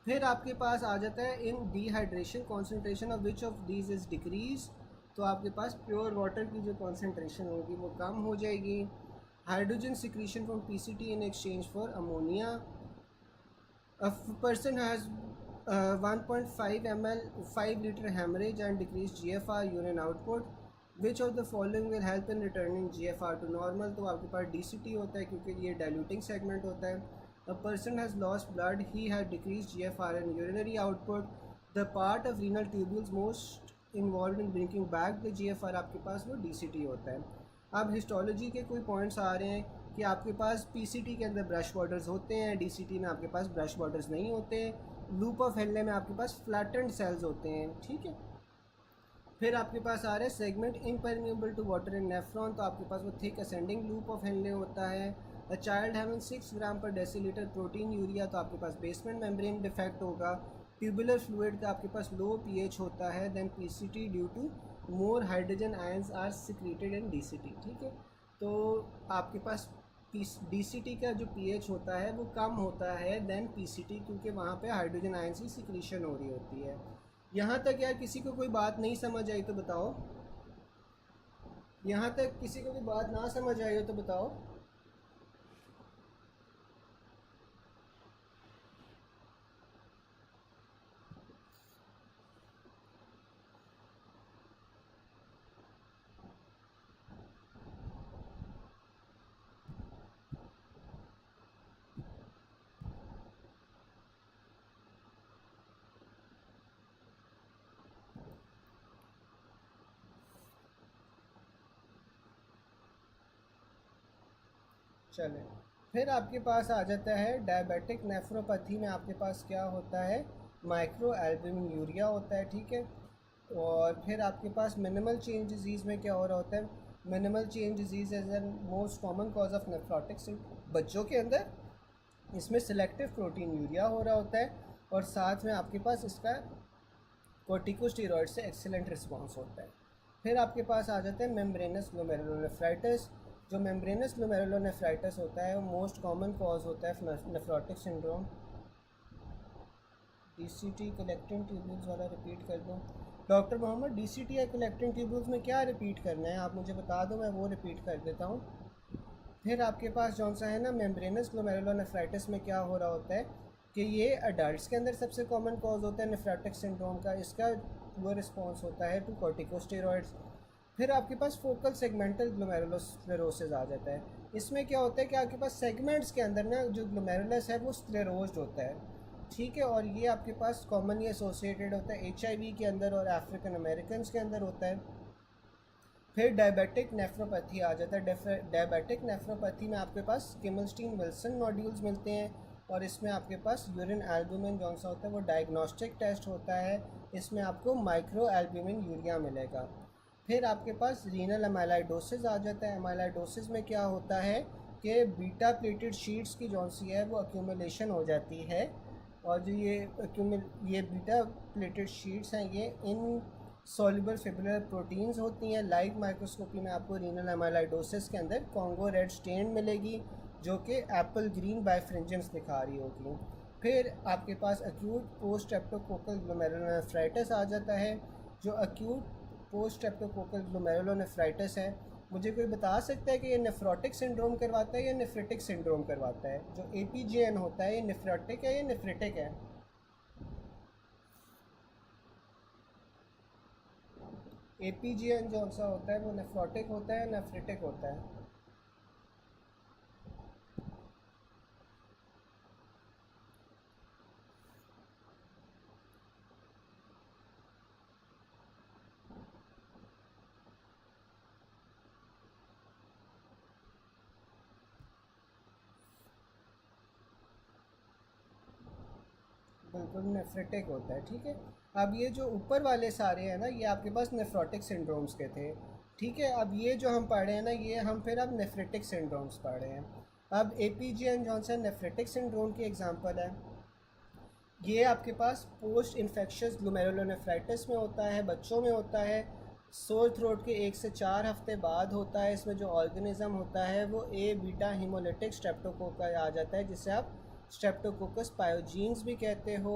फिर आपके पास आ जाता है in dehydration concentration of which of these is decrease. तो आपके पास प्योर वाटर की जो कॉन्सेंट्रेशन होगी वो कम हो जाएगी। Hydrogen secretion from PCT in exchange for ammonia. A person has 1.5 ml 5 liter hemorrhage and decreased GFR urine output. Which of the following will help in returning GFR to normal? तो आपके पास DCT होता है क्योंकि ये diluting segment होता है। A person has lost blood, he had decreased GFR and urinary output. The part of renal tubules most involved in bringing back the GFR आपके पास वो DCT होता है। अब हिस्टोलॉजी के कोई पॉइंट्स आ रहे हैं कि आपके पास पीसीटी के अंदर ब्रश बॉर्डर्स होते हैं, डीसीटी में आपके पास ब्रश बॉर्डर्स नहीं होते हैं। लूप ऑफ हेनले में आपके पास फ्लैटेंड सेल्स होते हैं। ठीक है, फिर आपके पास आ रहा है segment impermeable to water in nephron. तो आपके पास वो thick ascending loop of Henle होता है। अ चाइल्ड हैविंग 6 ग्राम पर डेसीलीटर प्रोटीन यूरिया, तो आपके पास बेसमेंट मेम्ब्रेन डिफेक्ट होगा। ट्यूबुलर फ्लूइड का आपके पास लो पीएच होता है। Then PCT due to more hydrogen ions are secreted in DCT. ठीक है, तो आपके पास डीसीटी का जो पीएच होता है वो कम होता है देन पीसीटी, क्योंकि वहाँ पे हाइड्रोजन आयन की सिक्रीशन हो रही होती है। यहाँ तक यार किसी को कोई बात नहीं समझ आई तो बताओ। यहाँ तक किसी को कोई बात ना समझ आई हो तो बताओ। चलें, फिर आपके पास आ जाता है डायबिटिक नेफ्रोपैथी में आपके पास क्या होता है, माइक्रो एल्बुमिन यूरिया होता है, ठीक है। और फिर आपके पास मिनिमल चेंज डिजीज़ में क्या हो रहा होता है, minimal change disease as an most common cause of nephrotics बच्चों के अंदर, इसमें सिलेक्टिव प्रोटीन यूरिया हो रहा होता है और साथ में आपके पास इसका कॉर्टिकोस्टेरॉइड से एक्सीलेंट रिस्पॉन्स होता है। फिर आपके पास आ जाते हैं मेम्ब्रेनस ग्लोमेरुलोनेफ्राइटिस। जो मेम्ब्रेनस ग्लोमेरुलोनेफ्राइटिस होता है वो मोस्ट कॉमन कॉज होता है nephrotic syndrome. DCT collecting tubules वाला रिपीट कर दूँ डॉक्टर मोहम्मद, डीसीटी या कलेक्टिंग ट्यूब्यूल्स में क्या रिपीट करना है आप मुझे बता दो, मैं वो रिपीट कर देता हूँ। फिर आपके पास जौन सा है ना मेम्ब्रेनस ग्लोमेरुलोनेफ्राइटिस में क्या हो रहा होता है कि ये अडल्ट्स के अंदर सबसे कॉमन कॉज होता है नेफ्रोटिक सिंड्रोम का, इसका वो रिस्पॉन्स होता है टू कॉर्टिकोस्टेरॉइड्स। फिर आपके पास फोकल सेगमेंटल ग्लोमेरुलोस्क्लेरोसिस आ जाता है। इसमें क्या होता है कि आपके पास सेगमेंट्स के अंदर ना जो ग्लोमेरुलस है वो स्क्लेरोज्ड होता है, ठीक है। और ये आपके पास कॉमनली एसोसिएटेड होता है HIV के अंदर और अफ्रीकन अमेरिकन के अंदर होता है। फिर डायबिटिक नेफ्रोपैथी आ जाता है। डायबिटिक नेफ्रोपैथी में आपके पास किमलस्टीन विल्सन नोड्यूल्स मिलते हैं और इसमें आपके पास यूरिन एल्बुमिन जौन सा होता है वो डायग्नोस्टिक टेस्ट होता है, इसमें आपको माइक्रो एल्बुमिन यूरिया मिलेगा। फिर आपके पास रीनल अमाइलाइडोसिस आ जाता है। अमाइलाइडोसिस में क्या होता है कि बीटा प्लेटेड शीट्स की जौन सी है वो अक्यूमुलेशन हो जाती है और जो ये बीटा प्लेटेड शीट्स हैं ये इन सॉल्युबल फिब्रिलर प्रोटीन्स होती हैं। लाइट माइक्रोस्कोपी में आपको रीनल अमाइलाइडोसिस के अंदर कॉन्गो रेड स्टेन मिलेगी जो कि एप्पल ग्रीन बाइफ्रिंजेंस दिखा रही होगी। फिर आपके पास अक्यूट पोस्ट स्ट्रेप्टोकोकल ग्लोमेरुलोनेफ्राइटिस आ जाता है। जो अक्यूट पोस्ट स्ट्रेप्टोकोकल ग्लोमेरुलोनेफ्राइटिस है, मुझे कोई बता सकता है कि ये नेफ्रोटिक सिंड्रोम करवाता है या नेफ्रिटिक सिंड्रोम करवाता है? जो APJN होता है ये नेफ्रोटिक है या नेफ्रिटिक है? APJN जो सा होता है वो नेफ्रोटिक होता है या नेफ्रिटिक होता है? बिल्कुल नेफ्रिटिक होता है, ठीक है। अब ये जो ऊपर वाले सारे हैं ना ये आपके पास नेफ्रोटिक सिंड्रोम्स के थे, ठीक है। अब ये जो हम पढ़ रहे हैं ना ये हम फिर अब नेफ्रिटिक सिंड्रोम्स पढ़ रहे हैं। अब APJN जॉनसन नेफ्रिटिक सिंड्रोम की एग्जांपल है। ये आपके पास पोस्ट इन्फेक्शस ग्लोमेरुलोनेफ्राइटिस में होता है, बच्चों में होता है। सोर थ्रोट के 1 से 4 हफ्ते बाद होता है। इसमें जो ऑर्गेनिज़म होता है वो A बीटा हीमोलिटिक स्ट्रेप्टोकोका आ जाता है जिसे आप स्ट्रेप्टोकोकस पायोजीन्स भी कहते हो।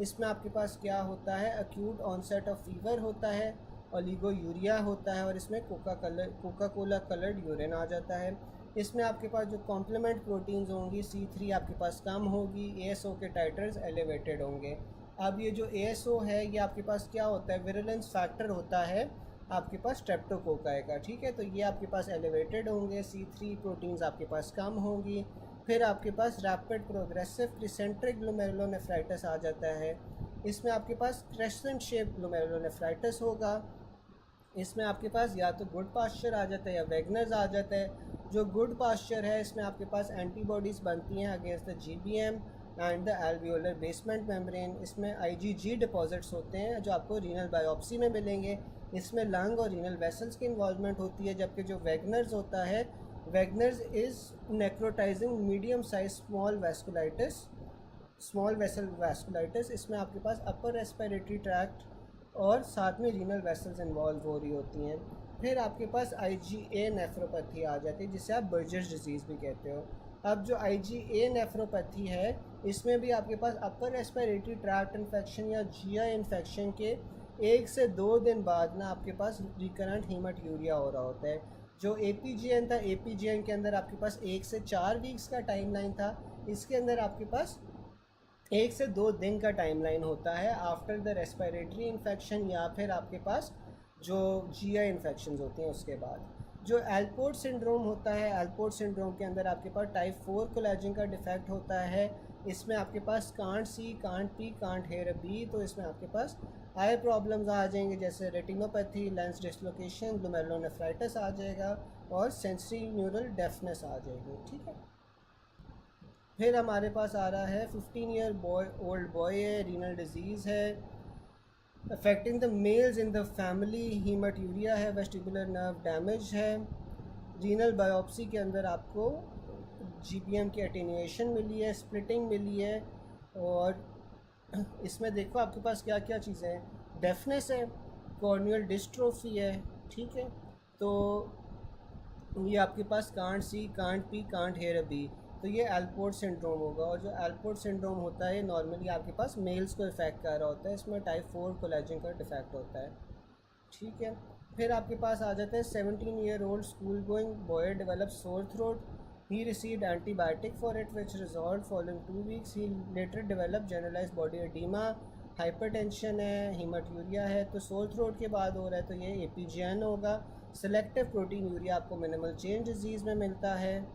इसमें आपके पास क्या होता है, अक्यूट ऑनसेट ऑफ फीवर होता है, ओलिगोयूरिया होता है और इसमें कोका कोला कलर्ड यूरिन आ जाता है। इसमें आपके पास जो कॉम्प्लीमेंट प्रोटीन्स होंगी C3 आपके पास कम होगी, ASO के टाइटर्स एलिवेटेड होंगे। अब ये जो ASO है ये आपके पास क्या होता है, विरुलेंस फैक्टर होता है आपके पास स्ट्रेप्टोकोकाई का, ठीक है। तो ये आपके पास एलिवेटेड होंगे, C3 प्रोटीन्स आपके पास कम होंगी। फिर आपके पास रैपिड प्रोग्रेसिव क्रिसेंट्रिक ग्लोमेरुलोनेफ्राइटिस आ जाता है। इसमें आपके पास क्रेसेंट शेप ग्लोमेरुलोनेफ्राइटिस होगा। इसमें आपके पास या तो गुड पास्चर आ जाता है या वैगनर्स आ जाता है। जो गुड पास्चर है इसमें आपके पास एंटीबॉडीज़ बनती हैं against the GBM and the alveolar basement membrane. इसमें IgG डिपॉजिट्स होते हैं जो आपको रीनल बायोप्सी में मिलेंगे। इसमें लंग और रीनल वेसल्स की इन्वॉल्वमेंट होती है। जबकि जो वैगनर्स होता है, Wegener's is necrotizing medium size small vessel vasculitis. इसमें आपके पास अपर रेस्पिरेटरी ट्रैक्ट और साथ में रीनल वेसल्स इन्वॉल्व हो रही होती हैं। फिर आपके पास IgA नेफ्रोपैथी आ जाती है, जिसे आप बर्जर्स डिजीज़ भी कहते हो। अब जो IgA नेफ्रोपैथी है, इसमें भी आपके पास अपर रेस्पिरेटरी ट्रैक्ट इन्फेक्शन या GI इन्फेक्शन के 1 से 2 दिन बाद ना आपके पास रिकरेंट हीमोट्यूरिया हो रहा होता है। जो APGN था, APGN के अंदर आपके पास 1 से 4 वीक्स का टाइमलाइन था, इसके अंदर आपके पास 1 से 2 दिन का टाइमलाइन होता है आफ्टर द रेस्पिरेटरी इन्फेक्शन या फिर आपके पास जो GI इन्फेक्शन होती हैं उसके बाद। जो एल्पोर्ट सिंड्रोम होता है, एल्पोर्ट सिंड्रोम के अंदर आपके पास टाइप 4 कोलेजन का डिफेक्ट होता है। इसमें आपके पास can't see, can't pee, can't hear B, तो इसमें आपके पास आई प्रॉब्लम्स आ जाएंगे, जैसे रेटिनोपैथी, लेंस डिसलोकेशन, ग्लोमेरुलोनेफ्राइटिस आ जाएगा और सेंसरी न्यूरल डेफनेस आ जाएगी। ठीक है। फिर हमारे पास आ रहा है 15 ईयर ओल्ड बॉय है, रीनल डिजीज़ है affecting the males in the family, haematuria है, वेस्टिबुलर नर्व डैमेज है। रीनल बायोप्सी के अंदर आपको GBM की एटेन्यूएशन मिली है, स्प्लिटिंग मिली है, और इसमें देखो आपके पास क्या क्या चीज़ें हैं, डेफनेस है, कॉर्नियल डिस्ट्रोफी है। ठीक है। तो ये आपके पास can't see, can't pee, can't hear B, तो ये एल्पोर्ट सिंड्रोम होगा। और जो एल्पोर्ट सिंड्रोम होता है नॉर्मली आपके पास मेल्स को इफेक्ट कर रहा होता है, इसमें टाइप 4 कोलेजन का डिफेक्ट होता है। ठीक है। फिर आपके पास आ जाते हैं 17 year old school going boy develop sore throat, he received antibiotic for it which resolve following 2 weeks, he later develop generalize body oedema, hypertension है, हीमाट्यूरिया है। तो सोर थ्रोट के बाद हो रहा है तो ये APGN होगा। सेलेक्टिव प्रोटीन यूरिया आपको मिनिमल चेन डिजीज़ में मिलता है।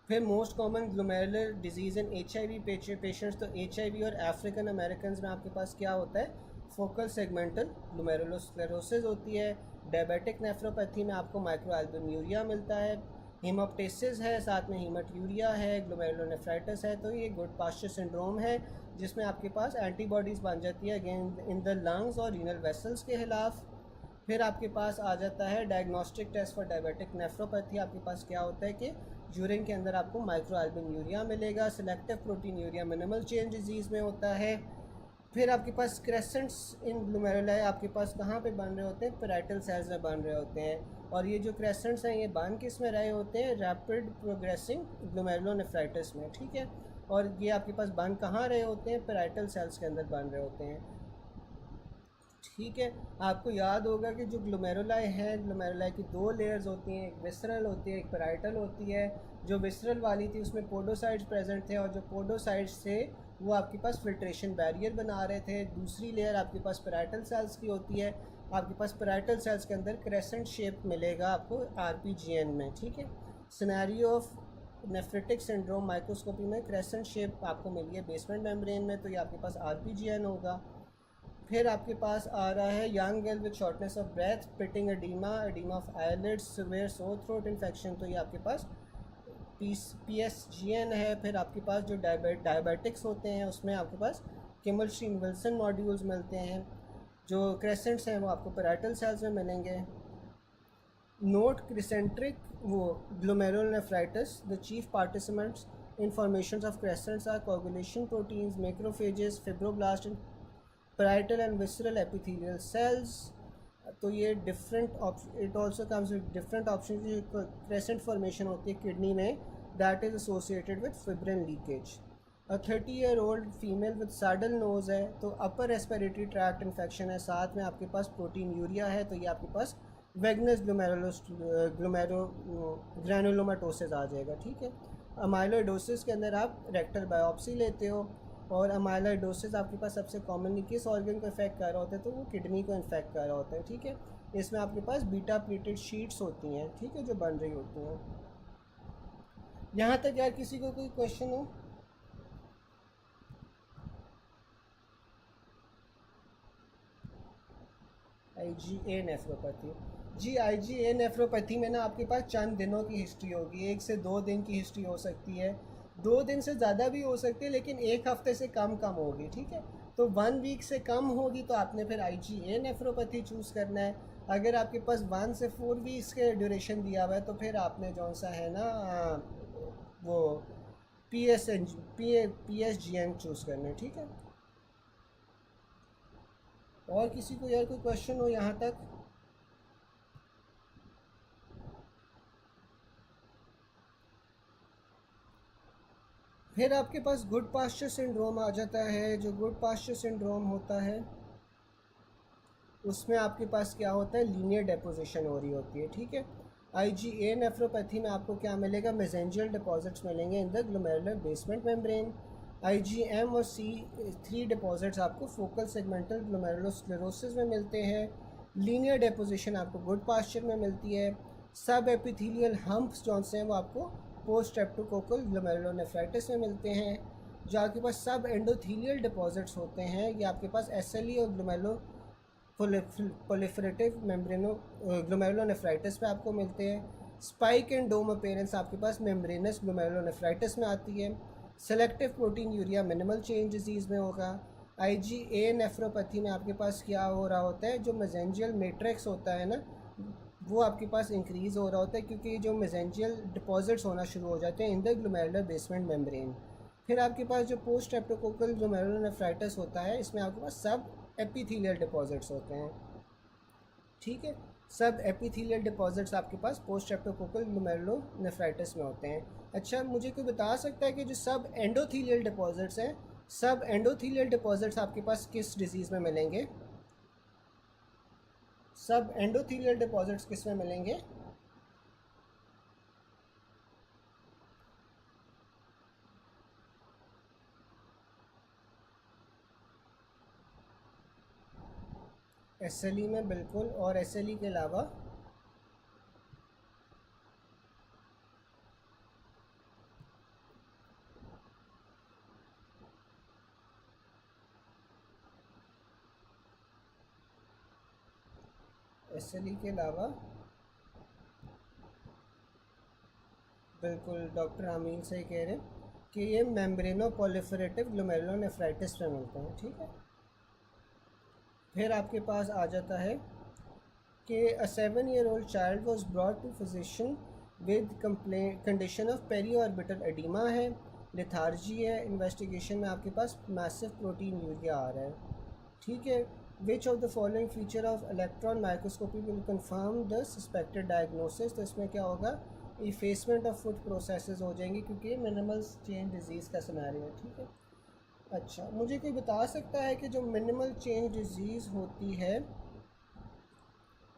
फिर most common glomerular disease in HIV patients, तो HIV और अफ्रीकन अमेरिकन में आपके पास क्या होता है, फोकल सेगमेंटल ग्लोमेरुलोस्क्लेरोसिस होती है। डायबिटिक नेफ्रोपैथी में आपको माइक्रोएल्बुमियूरिया मिलता है। हीमोप्टिसिस है, साथ में हीमाट्यूरिया है, ग्लोमेरुलोनेफ्राइटिस है। तो ये गुड पास्चर सिंड्रोम है, जिसमें आपके पास एंटीबॉडीज़ बन जाती है अगेन इन द लंग्स और रीनल वेसल्स के खिलाफ। फिर आपके पास आ जाता है diagnostic test for diabetic nephropathy. आपके पास क्या होता है कि यूरिन के अंदर आपको माइक्रोएल्बुमियूरिया मिलेगा। Selective protein urea minimal change disease में होता है। फिर आपके पास क्रेसेंट्स इन ग्लोमेरुलाई आपके पास कहाँ पे बन रहे होते हैं, पैराइटल सेल्स में बन रहे होते हैं। और ये जो क्रेसेंट्स हैं ये बन किस में रहे होते हैं, रैपिड प्रोग्रेसिंग ग्लोमेरुलोनेफ्राइटिस में। ठीक है। और ये आपके पास बन कहाँ रहे होते हैं, पैराइटल सेल्स के अंदर बन रहे होते हैं। ठीक है। आपको याद होगा कि जो ग्लोमेरुलाई है, ग्लोमेरुलाई की 2 लेयर्स होती हैं, एक विसरल होती है, एक पैराइटल होती है। जो विसरल वाली थी उसमें पोडोसाइट्स प्रेजेंट थे, और जो पोडोसाइट्स थे वो आपके पास फिल्ट्रेशन बैरियर बना रहे थे। दूसरी लेयर आपके पास पैराइटल सेल्स की होती है। आपके पास पैराइटल सेल्स के अंदर क्रेसेंट शेप मिलेगा आपको RPGN में। ठीक है। Scenario of nephritic syndrome microscopy में क्रेसेंट शेप आपको मिली है बेसमेंट मेम्ब्रेन में, तो ये आपके पास RPGN होगा। फिर आपके पास आ रहा है young girl with shortness of breath, pitting oedema, oedema of eyelids, severe sore throat infection, तो ये आपके पास PSGN है। फिर आपके पास जो डायबिटिक्स होते हैं उसमें आपके पास किमल-स्टीन विल्सन मॉड्यूल्स मिलते हैं। जो क्रेसेंट्स हैं वो आपको पैराइटल सेल्स में मिलेंगे। नोट क्रिसेंट्रिक वो glomerulonephritis, the chief participants in formation of crescents are coagulation proteins, macrophages, fibroblast and parietal and visceral epithelial cells. तो ये different it also comes with different option. Crescent formation होती है kidney में, that is associated with fibrin leakage. 30 year old female with saddle nose है, तो upper respiratory tract infection है, साथ में आपके पास प्रोटीन यूरिया है, तो ये आपके पास वेगनस ग्रैनुलोमाटोसिस आ जाएगा। ठीक है। अमाइलोइडोसिस के अंदर आप रेक्टल बायोप्सी लेते हो, और अमाइलोइडोसिस आपके पास सबसे कॉमनली किस ऑर्गन को इफेक्ट कर रहा होता है, तो वो किडनी को इन्फेक्ट कर रहा होता है। ठीक है। इसमें आपके पास बीटा प्लेटेड शीट्स होती हैं, ठीक है, जो बन रही होती हैं। यहाँ तक यार किसी को कोई क्वेश्चन हो? IgA नेफ्रोपैथी, जी IgA नेफ्रोपैथी में ना आपके पास चंद दिनों की हिस्ट्री होगी, 1 से 2 दिन की हिस्ट्री हो सकती है, 2 दिन से ज़्यादा भी हो सकती है, लेकिन 1 हफ्ते से कम होगी। ठीक है। तो 1 वीक से कम होगी तो आपने फिर IgA नेफ्रोपैथी चूज़ करना है। अगर आपके पास 1 से 4 वीक्स के ड्यूरेशन दिया हुआ है तो फिर आपने जौन सा है ना वो PSGN चूज़ करना है। ठीक है। और किसी को यार कोई क्वेश्चन हो यहाँ तक? फिर आपके पास गुड पास्चर सिंड्रोम आ जाता है। जो गुड पास्चर सिंड्रोम होता है उसमें आपके पास क्या होता है, लीनियर डेपोजिशन हो रही होती है, ठीक है। आईजीए नेफ्रोपैथी में आपको क्या मिलेगा, मेसेंजियल डिपॉजिट्स मिलेंगे in the glomerular basement membrane. IgM और C3 डिपॉजिट्स आपको फोकल सेगमेंटल ग्लोमेरुलोस्क्लेरोसिस में मिलते हैं। लीनियर डेपोजिशन आपको गुड पास्चर में मिलती है। सब एपिथेलियल हम्प्स जो हैं वो आपको पोस्ट स्ट्रेप्टोकोकल ग्लोमेरुलोनेफ्राइटिस में मिलते हैं। जो आपके पास सब एंडोथीलियल डिपॉजिट्स होते हैं ये आपके पास एसएलई और ग्लोमेरुलो प्रोलिफरेटिव मेम्ब्रेनो ग्लोमेरुलोनेफ्राइटिस पे आपको मिलते हैं। स्पाइक एंड डोम अपीयरेंस आपके पास मेम्ब्रेनस ग्लोमेरुलोनेफ्राइटिस में आती है। Selective protein urea minimal change disease में होगा। आईजीए नेफ्रोपैथी में आपके पास क्या हो रहा होता है, जो मेसेंजियल मैट्रिक्स होता है ना वो आपके पास इंक्रीज़ हो रहा होता है, क्योंकि जो मेसेंजियल डिपॉजिट्स होना शुरू हो जाते हैं in the glomerular basement membrane. फिर आपके पास जो पोस्ट स्ट्रेप्टोकोकल ग्लोमेरुलोनेफ्राइटिस होता है इसमें आपके पास सब एपिथेलियल डिपॉजिट्स होते हैं, ठीक है। सब एपिथेलियल डिपॉजिट्स आपके पास पोस्ट स्ट्रेप्टोकोकल ग्लोमेरुलोनेफ्राइटिस में होते हैं। अच्छा, मुझे कोई बता सकता है कि जो सब एंडोथीलियल डिपॉजिट्स हैं, सब एंडोथीलियल डिपॉजिट्स आपके पास किस डिजीज़ में मिलेंगे? सब एंडोथीलियल डिपॉजिट्स किस में मिलेंगे? एसएलई में, बिल्कुल। और एसएलई के अलावा एसएलई के अलावा बिल्कुल डॉक्टर आमीन सही कह रहे हैं कि ये मेम्ब्रेनो प्रोलिफरेटिव ग्लोमेरुलोनेफ्राइटिस में मिलते हैं, ठीक है। फिर आपके पास आ जाता है कि a 7-year-old child was brought to physician with condition of periorbital oedema है, लिथार्जी है। इन्वेस्टिगेशन में आपके पास मैसिव प्रोटीन यूरिया आ रहा है, ठीक है। Which of the following feature of electron microscopy will confirm the suspected diagnosis. तो इसमें क्या होगा, इफेसमेंट ऑफ फूड प्रोसेसेस हो जाएंगी, क्योंकि मिनिमल चेंज डिजीज़ का सिनेरियो है, ठीक है। अच्छा, मुझे कोई बता सकता है कि जो मिनिमल चेंज डिजीज़ होती है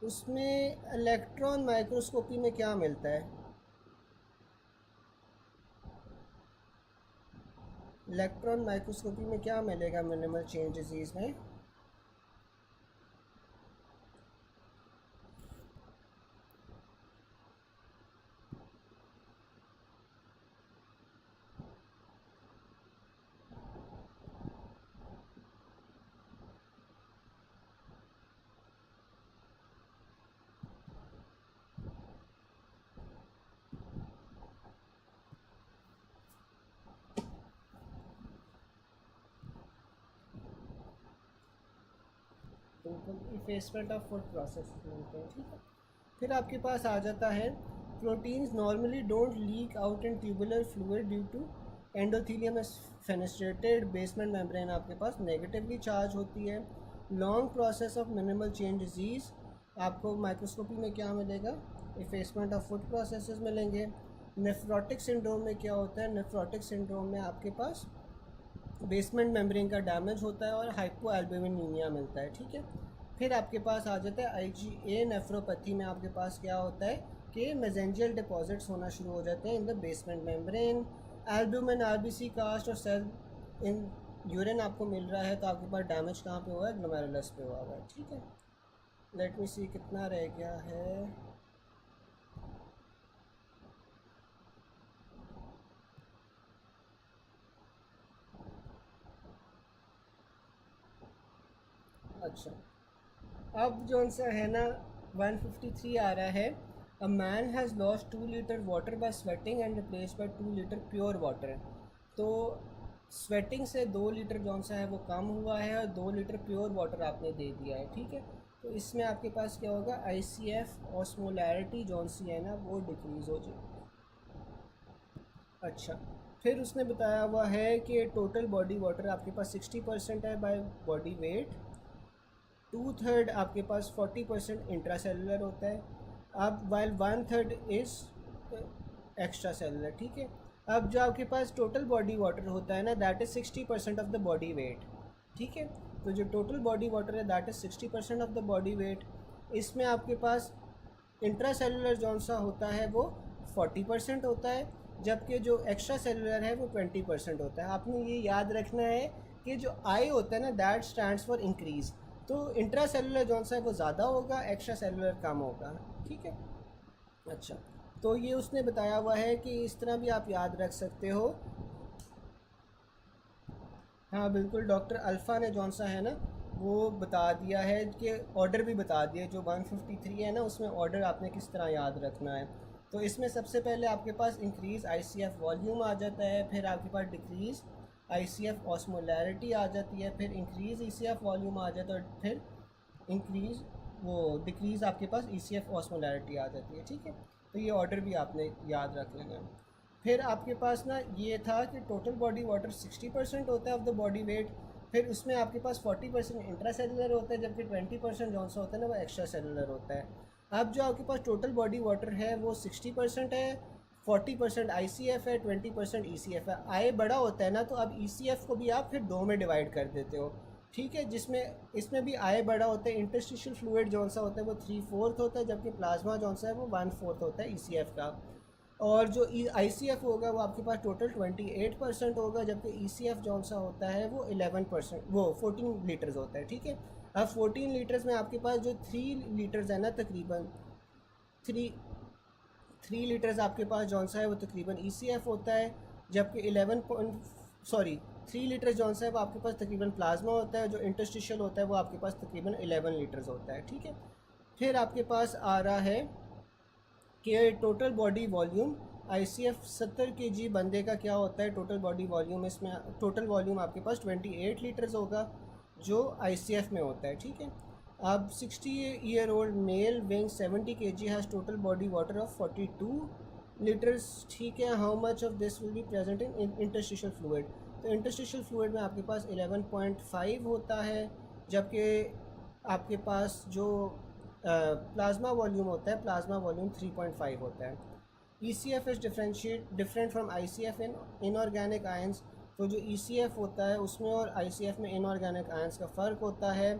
उसमें इलेक्ट्रॉन माइक्रोस्कोपी में क्या मिलता है? इलेक्ट्रॉन माइक्रोस्कोपी में क्या मिलेगा मिनिमल चेंज डिजीज़ में? बिल्कुल, इफेसमेंट ऑफ फूड प्रोसेस मिलते हैं, ठीक है। फिर आपके पास आ जाता है proteins normally don't leak out in tubular fluid due to endothelium fenestrated basement membrane आपके पास नेगेटिवली चार्ज होती है। Long process of minimal change disease आपको माइक्रोस्कोपी में क्या मिलेगा, इफेसमेंट ऑफ फूड प्रोसेसेस मिलेंगे। नेफ्रोटिक सिंड्रोम में क्या होता है, नेफ्रोटिक सिंड्रोम में आपके पास बेसमेंट मेम्ब्रेन का डैमेज होता है और हाइपोएल्बुमिनीमिया मिलता है, ठीक है। फिर आपके पास आ जाता है आईजीए नेफ्रोपैथी में आपके पास क्या होता है कि मेसेंजियल डिपॉजिट्स होना शुरू हो जाते हैं in the basement membrane. Albumin, RBC cast और सेल इन यूरिन आपको मिल रहा है, तो आपके पास डैमेज कहाँ पे हुआ है, ग्लोमेरुलस पे हुआ है, ठीक है। लेट मी सी कितना रह गया है। अच्छा, अब जो सा है ना 153 आ रहा है, a man has lost 2 litre water bye sweating and replace by 2 litre pure water. तो स्वेटिंग से 2 लीटर जो सा है वो कम हुआ है और 2 लीटर प्योर वाटर आपने दे दिया है, ठीक है। तो इसमें आपके पास क्या होगा, ICF ऑस्मोलैरिटी जो सी है ना वो डिक्रीज़ हो जाएगी। अच्छा, फिर उसने बताया हुआ है कि टोटल बॉडी वाटर आपके पास 60% है बाय बॉडी वेट। 2/3 आपके पास 40% इंट्रासेलुलर होता है। अब वाइल 1/3 इज़ एक्स्ट्रा सेलुलर, ठीक है। अब जो आपके पास टोटल बॉडी वाटर होता है ना, that is 60% of the body weight, ठीक है। तो जो टोटल बॉडी वाटर है that is 60% of the body weight. इसमें आपके पास इंट्रा सेलुलर जौन सा होता है वो 40% होता है, जबकि जो एक्स्ट्रा सेलुलर है वो 20% होता है। आपने ये याद रखना है कि जो आई होता है ना, दैट स्टैंड्स फॉर इंक्रीज़। तो इंट्रा सेलुलर जौन सा है वो ज़्यादा होगा, एक्स्ट्रा सेलुलर कम होगा, ठीक है। अच्छा, तो ये उसने बताया हुआ है कि इस तरह भी आप याद रख सकते हो। हाँ बिल्कुल, डॉक्टर अल्फ़ा ने जौन सा है ना वो बता दिया है कि ऑर्डर भी बता दिया, जो 153 है ना उसमें ऑर्डर आपने किस तरह याद रखना है। तो इसमें सबसे पहले आपके पास इंक्रीज़ आईसीएफ वॉल्यूम आ जाता है, फिर आपके पास डिक्रीज़ आईसीएफ ऑस्मोलैरिटी आ जाती है, फिर इंक्रीज़ ईसीएफ वॉल्यूम आ जाता है, और फिर इंक्रीज़ वो डिक्रीज़ आपके पास ईसीएफ ऑस्मोलैरिटी आ जाती है, ठीक है। तो ये ऑर्डर भी आपने याद रख लेना है। फिर आपके पास ना ये था कि टोटल बॉडी वाटर 60% होता है ऑफ द बॉडी वेट, फिर उसमें आपके पास 40% इंट्रा सेलुलर होता है, जबकि 20% जौन सा होता है ना वो एक्स्ट्रा सेलुलर होता है। अब जो आपके पास टोटल बॉडी वाटर है वो 60% है, 40% ICF है, 20% ECF है। आई बड़ा होता है ना तो अब ECF को भी आप फिर दो में डिवाइड कर देते हो, ठीक है, जिसमें इसमें भी आई बड़ा होता है। इंटरस्टिशियल फ्लूइड जौन सा होता है वो 3/4 होता है, जबकि प्लाज्मा जौन सा है वो 1/4 होता है ECF का। और जो ICF होगा वो आपके पास टोटल 28% होगा, जबकि ECF जौन सा होता है वो 11%, वो 14 लीटर्स होता है, ठीक है। अब 14 लीटर्स में आपके पास जो 3 लीटर्स है ना, तकरीबन थ्री 3 लीटर्स आपके पास जौन सा है वो तकरीबन ECF होता है, जबकि 3 लीटर्स जौन सा है वो आपके पास तकरीबन प्लाज्मा होता है, जो इंटरस्टिशियल होता है वो आपके पास तकरीबन 11 लीटर्स होता है, ठीक है। फिर आपके पास आ रहा है कि total body volume ICF 70 kg बंदे का क्या होता है टोटल बॉडी वॉल्यूम। इसमें टोटल वॉल्यूम आपके पास 28 लीटर्स होगा जो ICF में होता है, ठीक है। अब 60-year-old male weighing 70 kg has total body water of 42 litres, ठीक है। How much of this will be present in interstitial fluid. तो इंटरस्टिशियल फ्लूइड में आपके पास 11.5 होता है, जबकि आपके पास जो प्लाज्मा वॉल्यूम होता है, प्लाज्मा वॉल्यूम 3.5 होता है। ECF is different from ICF in inorganic ions. तो जो ECF होता है उसमें और ICF में इनऑर्गेनिक आयंस का फ़र्क होता है।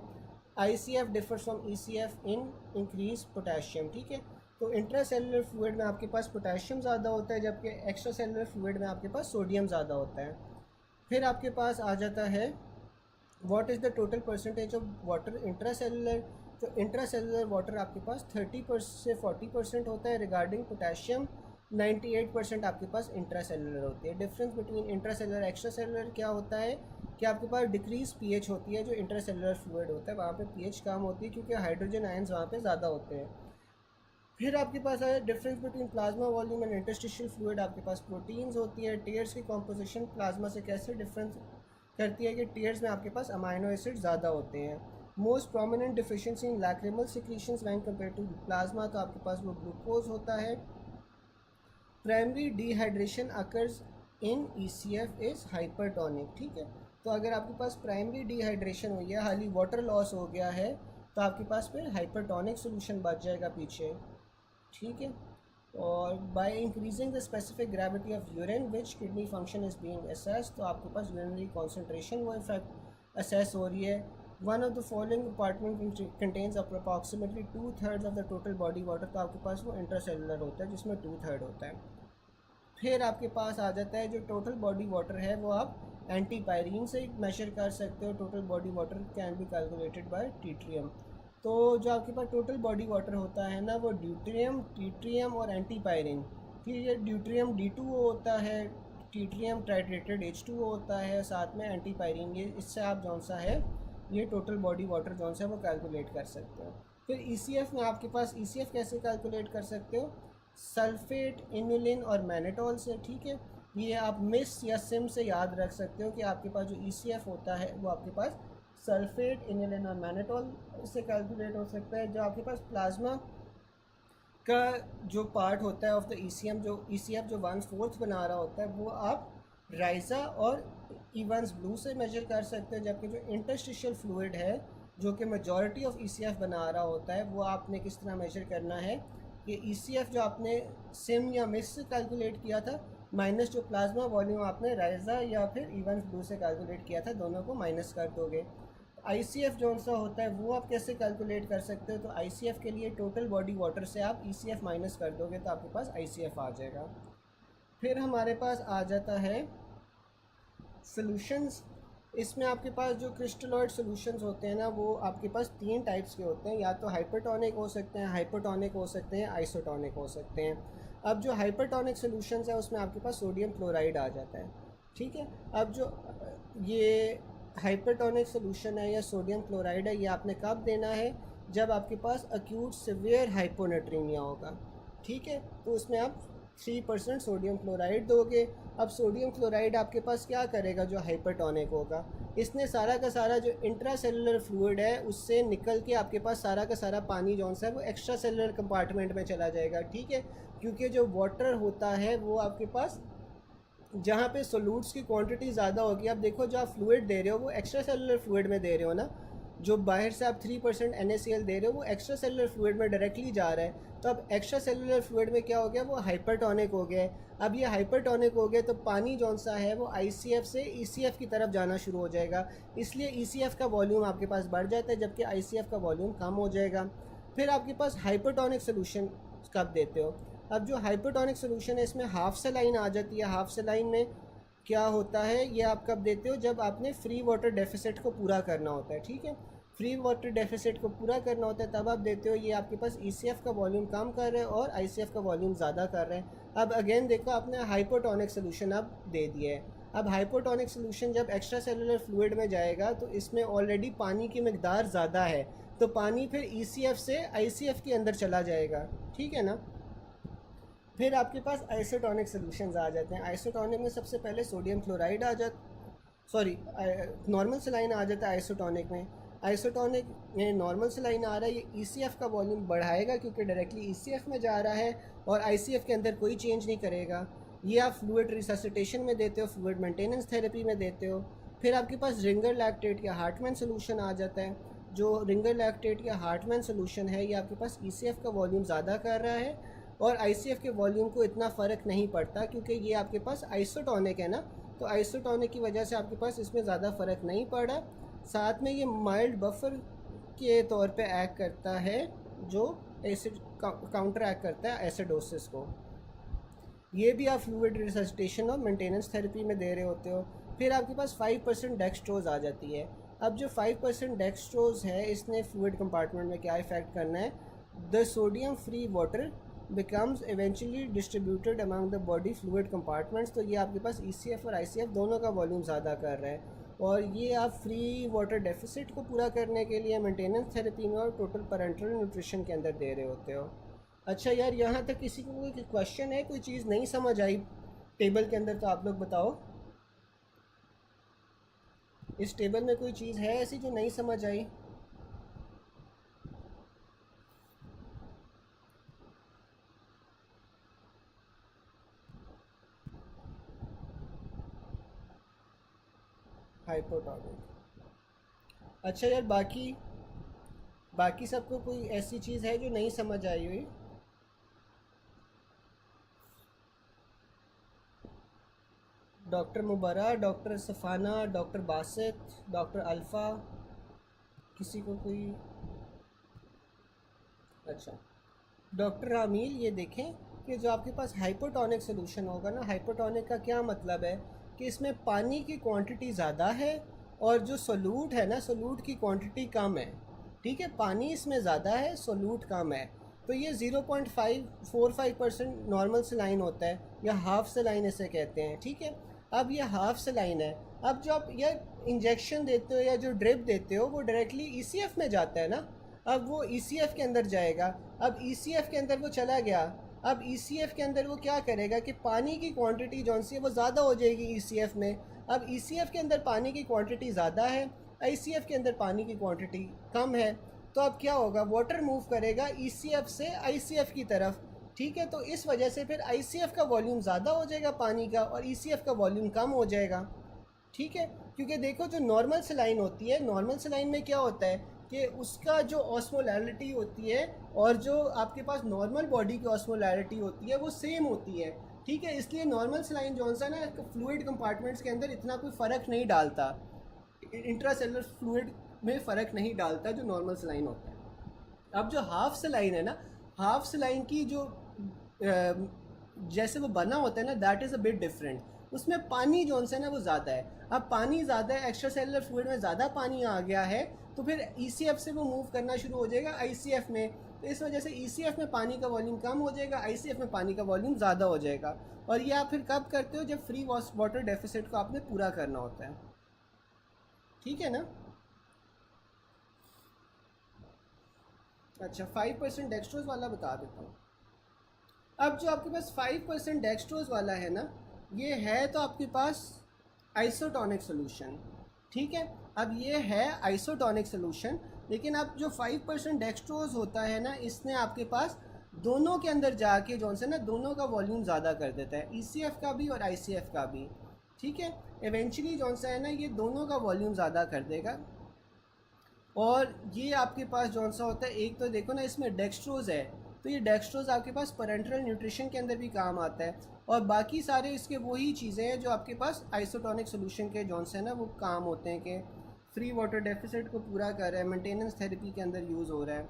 ICF differs from ECF in increase potassium, ठीक है। तो इंट्रा सेलुलर फ्लूइड में आपके पास पोटेशियम ज़्यादा होता है, जबकि एक्स्ट्रा सेलुलर फ्लूइड में आपके पास सोडियम ज़्यादा होता है। फिर आपके पास आ जाता है what is the total percentage of water intra cellular. तो इंट्रा सेलुलर वाटर आपके पास 30% से 40% होता है रिगार्डिंग पोटेशियम, 98% आपके पास इंट्रा सेलुलर होती है। Difference between intra cellular extra cellular क्या होता है कि आपके पास डिक्रीज पीएच होती है। जो इंट्रा सेलुलर फ्लूइड होता है वहाँ पे पीएच कम होती है, क्योंकि हाइड्रोजन आयंस वहाँ पे ज़्यादा होते हैं। फिर आपके पास है difference between plasma volume and interstitial fluid. आपके पास प्रोटीन्स होती है। टीयर्स की कॉम्पोजिशन प्लाज्मा से कैसे डिफरेंस करती है कि टीयर्स में आपके पास अमाइनो एसिड ज़्यादा होते हैं। Most prominent deficiency in lacrimal secretions when compare to plasma, तो आपके पास वो ग्लूकोज होता है। Primary dehydration occurs in ECF is hypertonic, ठीक है। तो अगर आपके पास प्राइमरी डिहाइड्रेशन हुई है, हाली वाटर लॉस हो गया है, तो आपके पास फिर हाइपरटोनिक सोल्यूशन बच जाएगा पीछे, ठीक है। और by increasing the specific gravity of urine which kidney function is being assess, तो आपके पास यूरिनरी कॉन्सेंट्रेशन वो इफेक्ट असेस हो रही है। One of the following compartment contains approximately 2/3 of the total body water, तो आपके पास वो इंट्रासेलुलर होता है जिसमें 2/3 होता है। फिर आपके पास आ जाता है जो टोटल बॉडी वाटर है वो आप एंटीपायरीन से मेजर कर सकते हो। Total body water can be calculated by tritium. तो जो आपके पास टोटल बॉडी वाटर होता है ना वो ड्यूटेरियम, टीट्रियम और एंटीपायरीन, फिर ये ड्यूटेरियम D2O होता है, टीट्रियम ट्राइट्रेटेड H2O होता है, साथ में एंटीपायरीन, ये इससे आप जौन सा है ये टोटल बॉडी वाटर जौन सा है वो कैलकुलेट कर सकते हो। फिर ECF में आपके पास ECF कैसे कैलकुलेट कर सकते हो, सल्फेट, इनुलिन और मैनेटॉल से, ठीक है। ये आप मिस या सिम से याद रख सकते हो कि आपके पास जो ECF होता है वो आपके पास सल्फेट, इनुलिन और मैनेटॉल से कैलकुलेट हो सकता है। जो आपके पास प्लाज्मा का जो पार्ट होता है ऑफ द ECF जो 1/4 बना रहा होता है वो आप राइजा और इवंस ब्लू से मेजर कर सकते हैं। जबकि जो इंटरस्टिशियल फ्लूइड है जो कि मेजॉरिटी ऑफ ECF बना रहा होता है वो आपने किस तरह मेजर करना है कि ECF जो आपने सिम या मिस से कैलकुलेट किया था माइनस जो प्लाज्मा वॉल्यूम आपने राइजा या फिर इवन फ्लू से कैलकुलेट किया था, दोनों को माइनस कर दोगे। आईसीएफ जो सा होता है वो आप कैसे कैलकुलेट कर सकते हो, तो आईसीएफ के लिए टोटल बॉडी वाटर से आप ईसीएफ माइनस कर दोगे तो आपके पास आईसीएफ आ जाएगा। फिर हमारे पास आ जाता है सॉल्यूशंस। इसमें आपके पास जो क्रिस्टलॉइड सॉल्यूशंस होते हैं ना, वो आपके पास 3 टाइप्स के होते हैं, या तो हाइपरटोनिक हो सकते हैं, हाइपोटोनिक हो सकते हैं, आइसोटोनिक हो सकते हैं। अब जो हाइपरटोनिक सॉल्यूशंस है उसमें आपके पास सोडियम क्लोराइड आ जाता है, ठीक है। अब जो ये हाइपरटोनिक सॉल्यूशन है या सोडियम क्लोराइड है, ये आपने कब देना है, जब आपके पास अक्यूट सिवियर हाइपोनेट्रीमिया होगा, ठीक है। तो उसमें आप 3% सोडियम क्लोराइड दोगे। अब सोडियम क्लोराइड आपके पास क्या करेगा, जो हाइपरटोनिक होगा, इसने सारा का सारा जो इंट्रासेलुलर फ्लूइड है उससे निकल के आपके पास सारा का सारा पानी जौन सा है वो एक्स्ट्रा सेलुलर कंपार्टमेंट में चला जाएगा, ठीक है। क्योंकि जो वाटर होता है वो आपके पास जहाँ पे सोलूट्स की क्वांटिटी ज़्यादा होगी, आप देखो जो आप फ्लूइड दे रहे हो वो एक्स्ट्रा सेलुलर फ्लूइड में दे रहे हो ना, जो बाहर से आप 3% NaCl दे रहे हो वो एक्स्ट्रा सेलुलर फ्लूइड में डायरेक्टली जा रहा है। तो अब एक्स्ट्रा सेलुलर फ्लूइड में क्या हो गया, वो हाइपरटोनिक हो गया है। अब ये हाइपरटोनिक हो गया तो पानी जौन सा है वो ICF से ECF की तरफ जाना शुरू हो जाएगा, इसलिए ECF का वॉल्यूम आपके पास बढ़ जाता है जबकि ICF का वॉल्यूम कम हो जाएगा। फिर आपके पास हाइपरटोनिक सोल्यूशन कब देते हो, अब जो हाइपरटोनिक सोल्यूशन है इसमें हाफ सेलाइन आ जाती है। हाफ सेलाइन में क्या होता है, ये आप कब देते हो, जब आपने फ्री वाटर डेफिसिट को पूरा करना होता है, ठीक है। फ्री वाटर डेफिसिट को पूरा करना होता है तब आप देते हो। ये आपके पास ECF का वॉल्यूम कम कर रहे हैं और ICF का वॉल्यूम ज़्यादा कर रहे हैं। अब अगेन देखो आपने हाइपोटोनिक सोल्यूशन अब दे दिया है। अब हाइपोटोनिक सोल्यूशन जब एक्स्ट्रा सेलुलर फ्लूइड में जाएगा तो इसमें ऑलरेडी पानी की मिकदार ज़्यादा है, तो पानी फिर ECF से ICF के अंदर चला जाएगा, ठीक है ना। फिर आपके पास आइसोटोनिक सॉल्यूशंस आ जाते हैं। आइसोटोनिक में सबसे पहले सोडियम क्लोराइड आ जाता, सॉरी नॉर्मल सलाइन आ जाता है आइसोटोनिक में। आइसोटोनिक में नॉर्मल सलाइन आ रहा है, ये ECF का वॉल्यूम बढ़ाएगा क्योंकि डायरेक्टली ECF में जा रहा है और ICF के अंदर कोई चेंज नहीं करेगा। ये आप फ्लूइड रिससिटेशन में देते हो, फ्लूइड मेंटेनेंस थेरेपी में देते हो। फिर आपके पास रिंगर लैक्टेट या हार्टमैन सोल्यूशन आ जाता है। जो रिंगर लैक्टेट या हार्टमैन सोल्यूशन है ये आपके पास ECF का वॉल्यूम ज़्यादा कर रहा है और ICF के वॉल्यूम को इतना फ़र्क नहीं पड़ता क्योंकि ये आपके पास आइसोटोनिक है ना, तो आइसोटोनिक की वजह से आपके पास इसमें ज़्यादा फ़र्क नहीं पड़ा। साथ में ये माइल्ड बफर के तौर पे एक्ट करता है, जो एसिड काउंटर एक्ट करता है एसिडोसिस को। ये भी आप फ्लूइड रिससिटेशन और मेंटेनेंस थेरेपी में दे रहे होते हो। फिर आपके पास 5% डेक्सट्रोज आ जाती है। अब जो 5% डेक्सट्रोज है इसने फ्लूइड कंपार्टमेंट में क्या इफ़ेक्ट करना है, the sodium free water becomes eventually distributed among the body fluid compartments। तो ये आपके पास ECF और ICF दोनों का वॉल्यूम ज़्यादा कर रहा है और ये आप फ्री वाटर डेफिसिट को पूरा करने के लिए मेंटेनेंस थेरेपी में और टोटल पैरेंटल न्यूट्रिशन के अंदर दे रहे होते हो। अच्छा यार, यहाँ तक किसी को कोई क्वेश्चन है, कोई चीज़ नहीं समझ आई टेबल के अंदर, तो आप लोग बताओ। इस टेबल में कोई चीज़ है ऐसी जो नहीं समझ आई? हाइपोटोनिक। अच्छा यार, बाकी बाकी सबको कोई ऐसी चीज़ है जो नहीं समझ आई हुई? Doctor Mubra, doctor Safana, doctor Basit, doctor Alfa, किसी को कोई? अच्छा डॉक्टर रामील, ये देखें कि जो आपके पास हाइपोटोनिक सोल्यूशन होगा ना, हाइपोटोनिक का क्या मतलब है कि इसमें पानी की क्वांटिटी ज़्यादा है और जो सोलूट है ना, सोलूट की क्वांटिटी कम है, ठीक है। पानी इसमें ज़्यादा है, सोलूट कम है, तो ये 0.545% नॉर्मल सलाइन होता है या हाफ सलाइन इसे कहते हैं, ठीक है। अब ये हाफ सलाइन है। अब जो आप ये इंजेक्शन देते हो या जो ड्रिप देते हो वो डायरेक्टली ECF में जाता है ना, अब वो ECF के अंदर जाएगा। अब ECF के अंदर वो चला गया, अब ECF के अंदर वो क्या करेगा कि पानी की क्वांटिटी जौन सी है वो ज़्यादा हो जाएगी ECF में। अब ECF के अंदर पानी की क्वांटिटी ज़्यादा है, ICF के अंदर पानी की क्वांटिटी कम है, तो अब क्या होगा, वाटर मूव करेगा ECF से ICF की तरफ, ठीक है। तो इस वजह से फिर ICF का वॉल्यूम ज़्यादा हो जाएगा पानी का और ECF का वॉल्यूम कम हो जाएगा, ठीक है। क्योंकि देखो जो नॉर्मल सलाइन होती है, नॉर्मल सलाइन में क्या होता है कि उसका जो ऑस्मोलैरिटी होती है और जो आपके पास नॉर्मल बॉडी की ऑस्मोलैरिटी होती है वो सेम होती है। ठीक है, इसलिए नॉर्मल सलाइन जो सा ना फ्लूइड कंपार्टमेंट्स के अंदर इतना कोई फ़र्क नहीं डालता, इंट्रासेलुलर फ्लूइड में फ़र्क नहीं डालता जो नॉर्मल सलाइन होता है। अब जो हाफ सलाइन है ना, हाफ सलाइन की जो जैसे वो बना होता है ना, that is a bit different. उसमें पानी जो है ना वो ज़्यादा है। अब पानी ज़्यादा है, एक्स्ट्रा सेलुलर फ्लूइड में ज़्यादा पानी आ गया है, तो फिर ईसीएफ से वो मूव करना शुरू हो जाएगा आईसीएफ में। तो इस वजह से ईसीएफ में पानी का वॉल्यूम कम हो जाएगा, आईसीएफ में पानी का वॉल्यूम ज़्यादा हो जाएगा। और ये आप फिर कब करते हो, जब फ्री वाटर डेफिसिट को आपने पूरा करना होता है। ठीक है ना। अच्छा, 5% डेक्सट्रोज वाला बता देता हूँ। अब जो आपके पास 5% डेक्सट्रोज वाला है ना, ये है तो आपके पास आइसोटोनिक सोल्यूशन। ठीक है, अब ये है आइसोटोनिक सोल्यूशन, लेकिन अब जो 5% डेक्सट्रोज होता है ना, इसने आपके पास दोनों के अंदर जाके जो है ना दोनों का वॉल्यूम ज़्यादा कर देता है, ईसीएफ का भी और आईसीएफ का भी। ठीक है, इवेंचुअली जो है ना ये दोनों का वॉल्यूम ज़्यादा कर देगा। और ये आपके पास जौन सा होता है, एक तो देखो ना इसमें डेक्सट्रोज है, तो ये डेक्सट्रोज आपके पास पेरेंटल न्यूट्रिशन के अंदर भी काम आता है। और बाकी सारे इसके वही चीज़ें हैं जो आपके पास आइसोटोनिक सोल्यूशन के जौन से है ना वो काम होते हैं कि फ्री वाटर डेफिसिट को पूरा कर रहा है, मेंटेनेंस थेरेपी के अंदर यूज़ हो रहा है।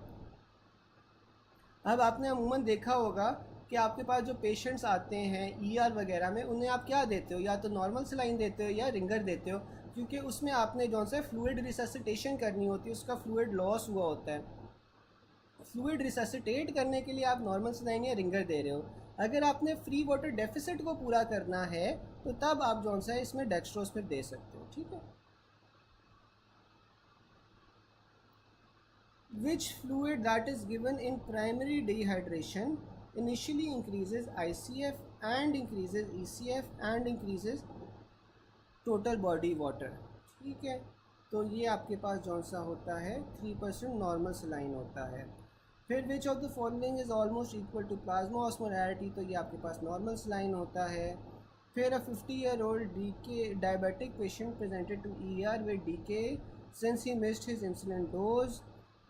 अब आपने अमूमन देखा होगा कि आपके पास जो पेशेंट्स आते हैं ईआर वगैरह में, उन्हें आप क्या देते हो, या तो नॉर्मल सलाइन देते हो या रिंगर देते हो, क्योंकि उसमें आपने जो से फ्लूइड रिससिटेशन करनी होती है, उसका फ्लूइड लॉस हुआ होता है। फ्लूइड रिससिटेट करने के लिए आप नॉर्मल सलाइन या रिंगर दे रहे हो। अगर आपने फ्री वाटर डेफिसिट को पूरा करना है तो तब आप जो सा इसमें डेक्सट्रोज फिर दे सकते हो। ठीक है। Which fluid that is given in primary dehydration initially increases ICF and increases ECF and increases total body water। ठीक है, तो ये आपके पास जौन सा होता है 3% नॉर्मल सलाइन होता है। फिर which of the following is almost equal to plasma osmolarity, तो ये आपके पास नॉर्मल सलाइन होता है। फिर a 50-year-old DK diabetic patient presented to ER with DK since he missed his insulin dose.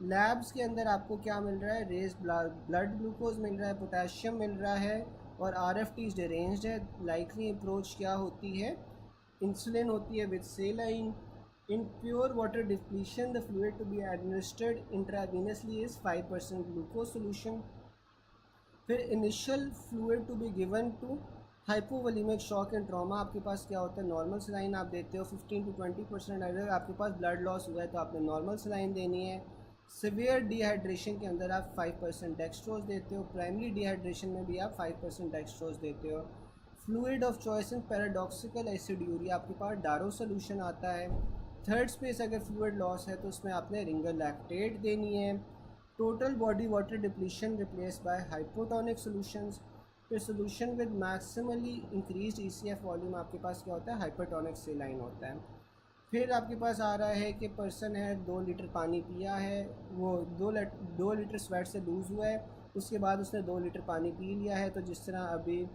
Labs के अंदर आपको क्या मिल रहा है, रेज ब्लड ग्लूकोज मिल रहा है, पोटेशियम मिल रहा है, और RFT डिरेंज्ड है। लाइकली अप्रोच क्या होती है, इंसुलिन होती है with saline. In pure water depletion the fluid to be administered intravenously is 5% glucose solution. फिर initial fluid to be given to hypovolaemic shock and trauma, आपके पास क्या होता है, नॉर्मल सलाइन आप देते हो 15 to 20%। अगर आपके पास ब्लड लॉस हुआ है तो आपने नॉर्मल सलाइन देनी है। सिवियर डिहाइड्रेशन के अंदर आप 5% डेक्सट्रोज देते हो। प्राइमरी डिहाइड्रेशन में भी आप 5% डेक्सट्रोज देते हो। Fluid of choice in paradoxical aciduria, आपके पास डारो सोल्यूशन आता है। थर्ड स्पेस अगर फ्लूइड लॉस है तो उसमें आपने रिंगर लैक्टेट देनी है। Total body water depletion replace by hypotonic solutions. फिर solution with maximally increased ECF volume, आपके पास क्या होता है, हाइपरटोनिक सेलाइन होता है। फिर आपके पास आ रहा है कि पर्सन है 2 लीटर पानी पिया है, वो 2 लीटर स्वेट से लूज़ हुआ है, उसके बाद उसने 2 लीटर पानी पी लिया है। तो जिस तरह अभी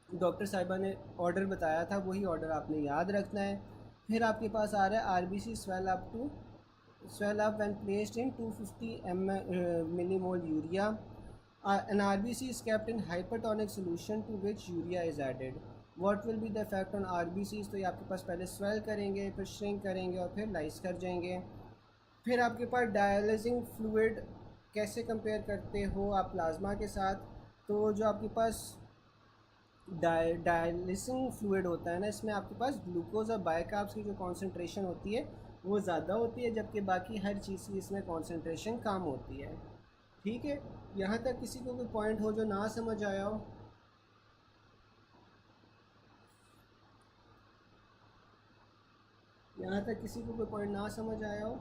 डॉक्टर साहिबा ने ऑर्डर बताया था वही ऑर्डर आपने याद रखना है। फिर आपके पास आ रहा है RBC swell up when placed in 250 millimole urea. An RBC is kept in hypertonic solution to which urea is added. What will be the effect on RBCs? तो ये आपके पास पहले स्वेल करेंगे, फिर श्रिंक करेंगे और फिर लाइस कर जाएंगे। फिर आपके पास डायलिसिंग फ्लूइड कैसे कंपेयर करते हो आप प्लाज्मा के साथ, तो जो आपके पास डायलिसिंग फ्लूइड होता है ना, इसमें आपके पास ग्लूकोज और बायोकार्ब्स की जो कॉन्सेंट्रेशन होती है वो ज़्यादा होती है, जबकि बाकी हर चीज़ की इसमें कॉन्सेंट्रेशन कम होती है। ठीक है, यहाँ तक किसी को कोई पॉइंट हो जो ना समझ आया हो? यहाँ तक किसी को कोई पॉइंट ना समझ आया हो?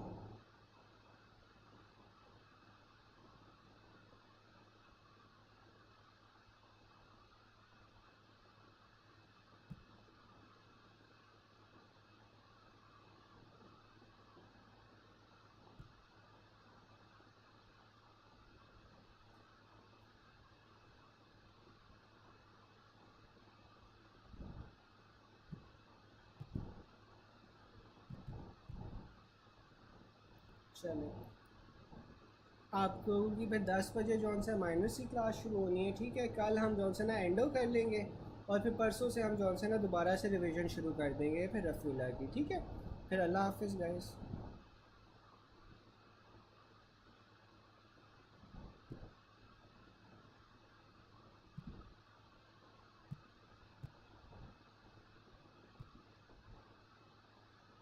चलो, आपको कि भाई 10 बजे जौन सा माइनस की क्लास शुरू होनी है। ठीक है, कल हम जौन सा ना एंडो कर लेंगे, और फिर परसों से हम जॉन से ना दोबारा से रिवीजन शुरू कर देंगे फिर रफीला की, ठीक है? फिर अल्लाह हाफिज़ गाइस।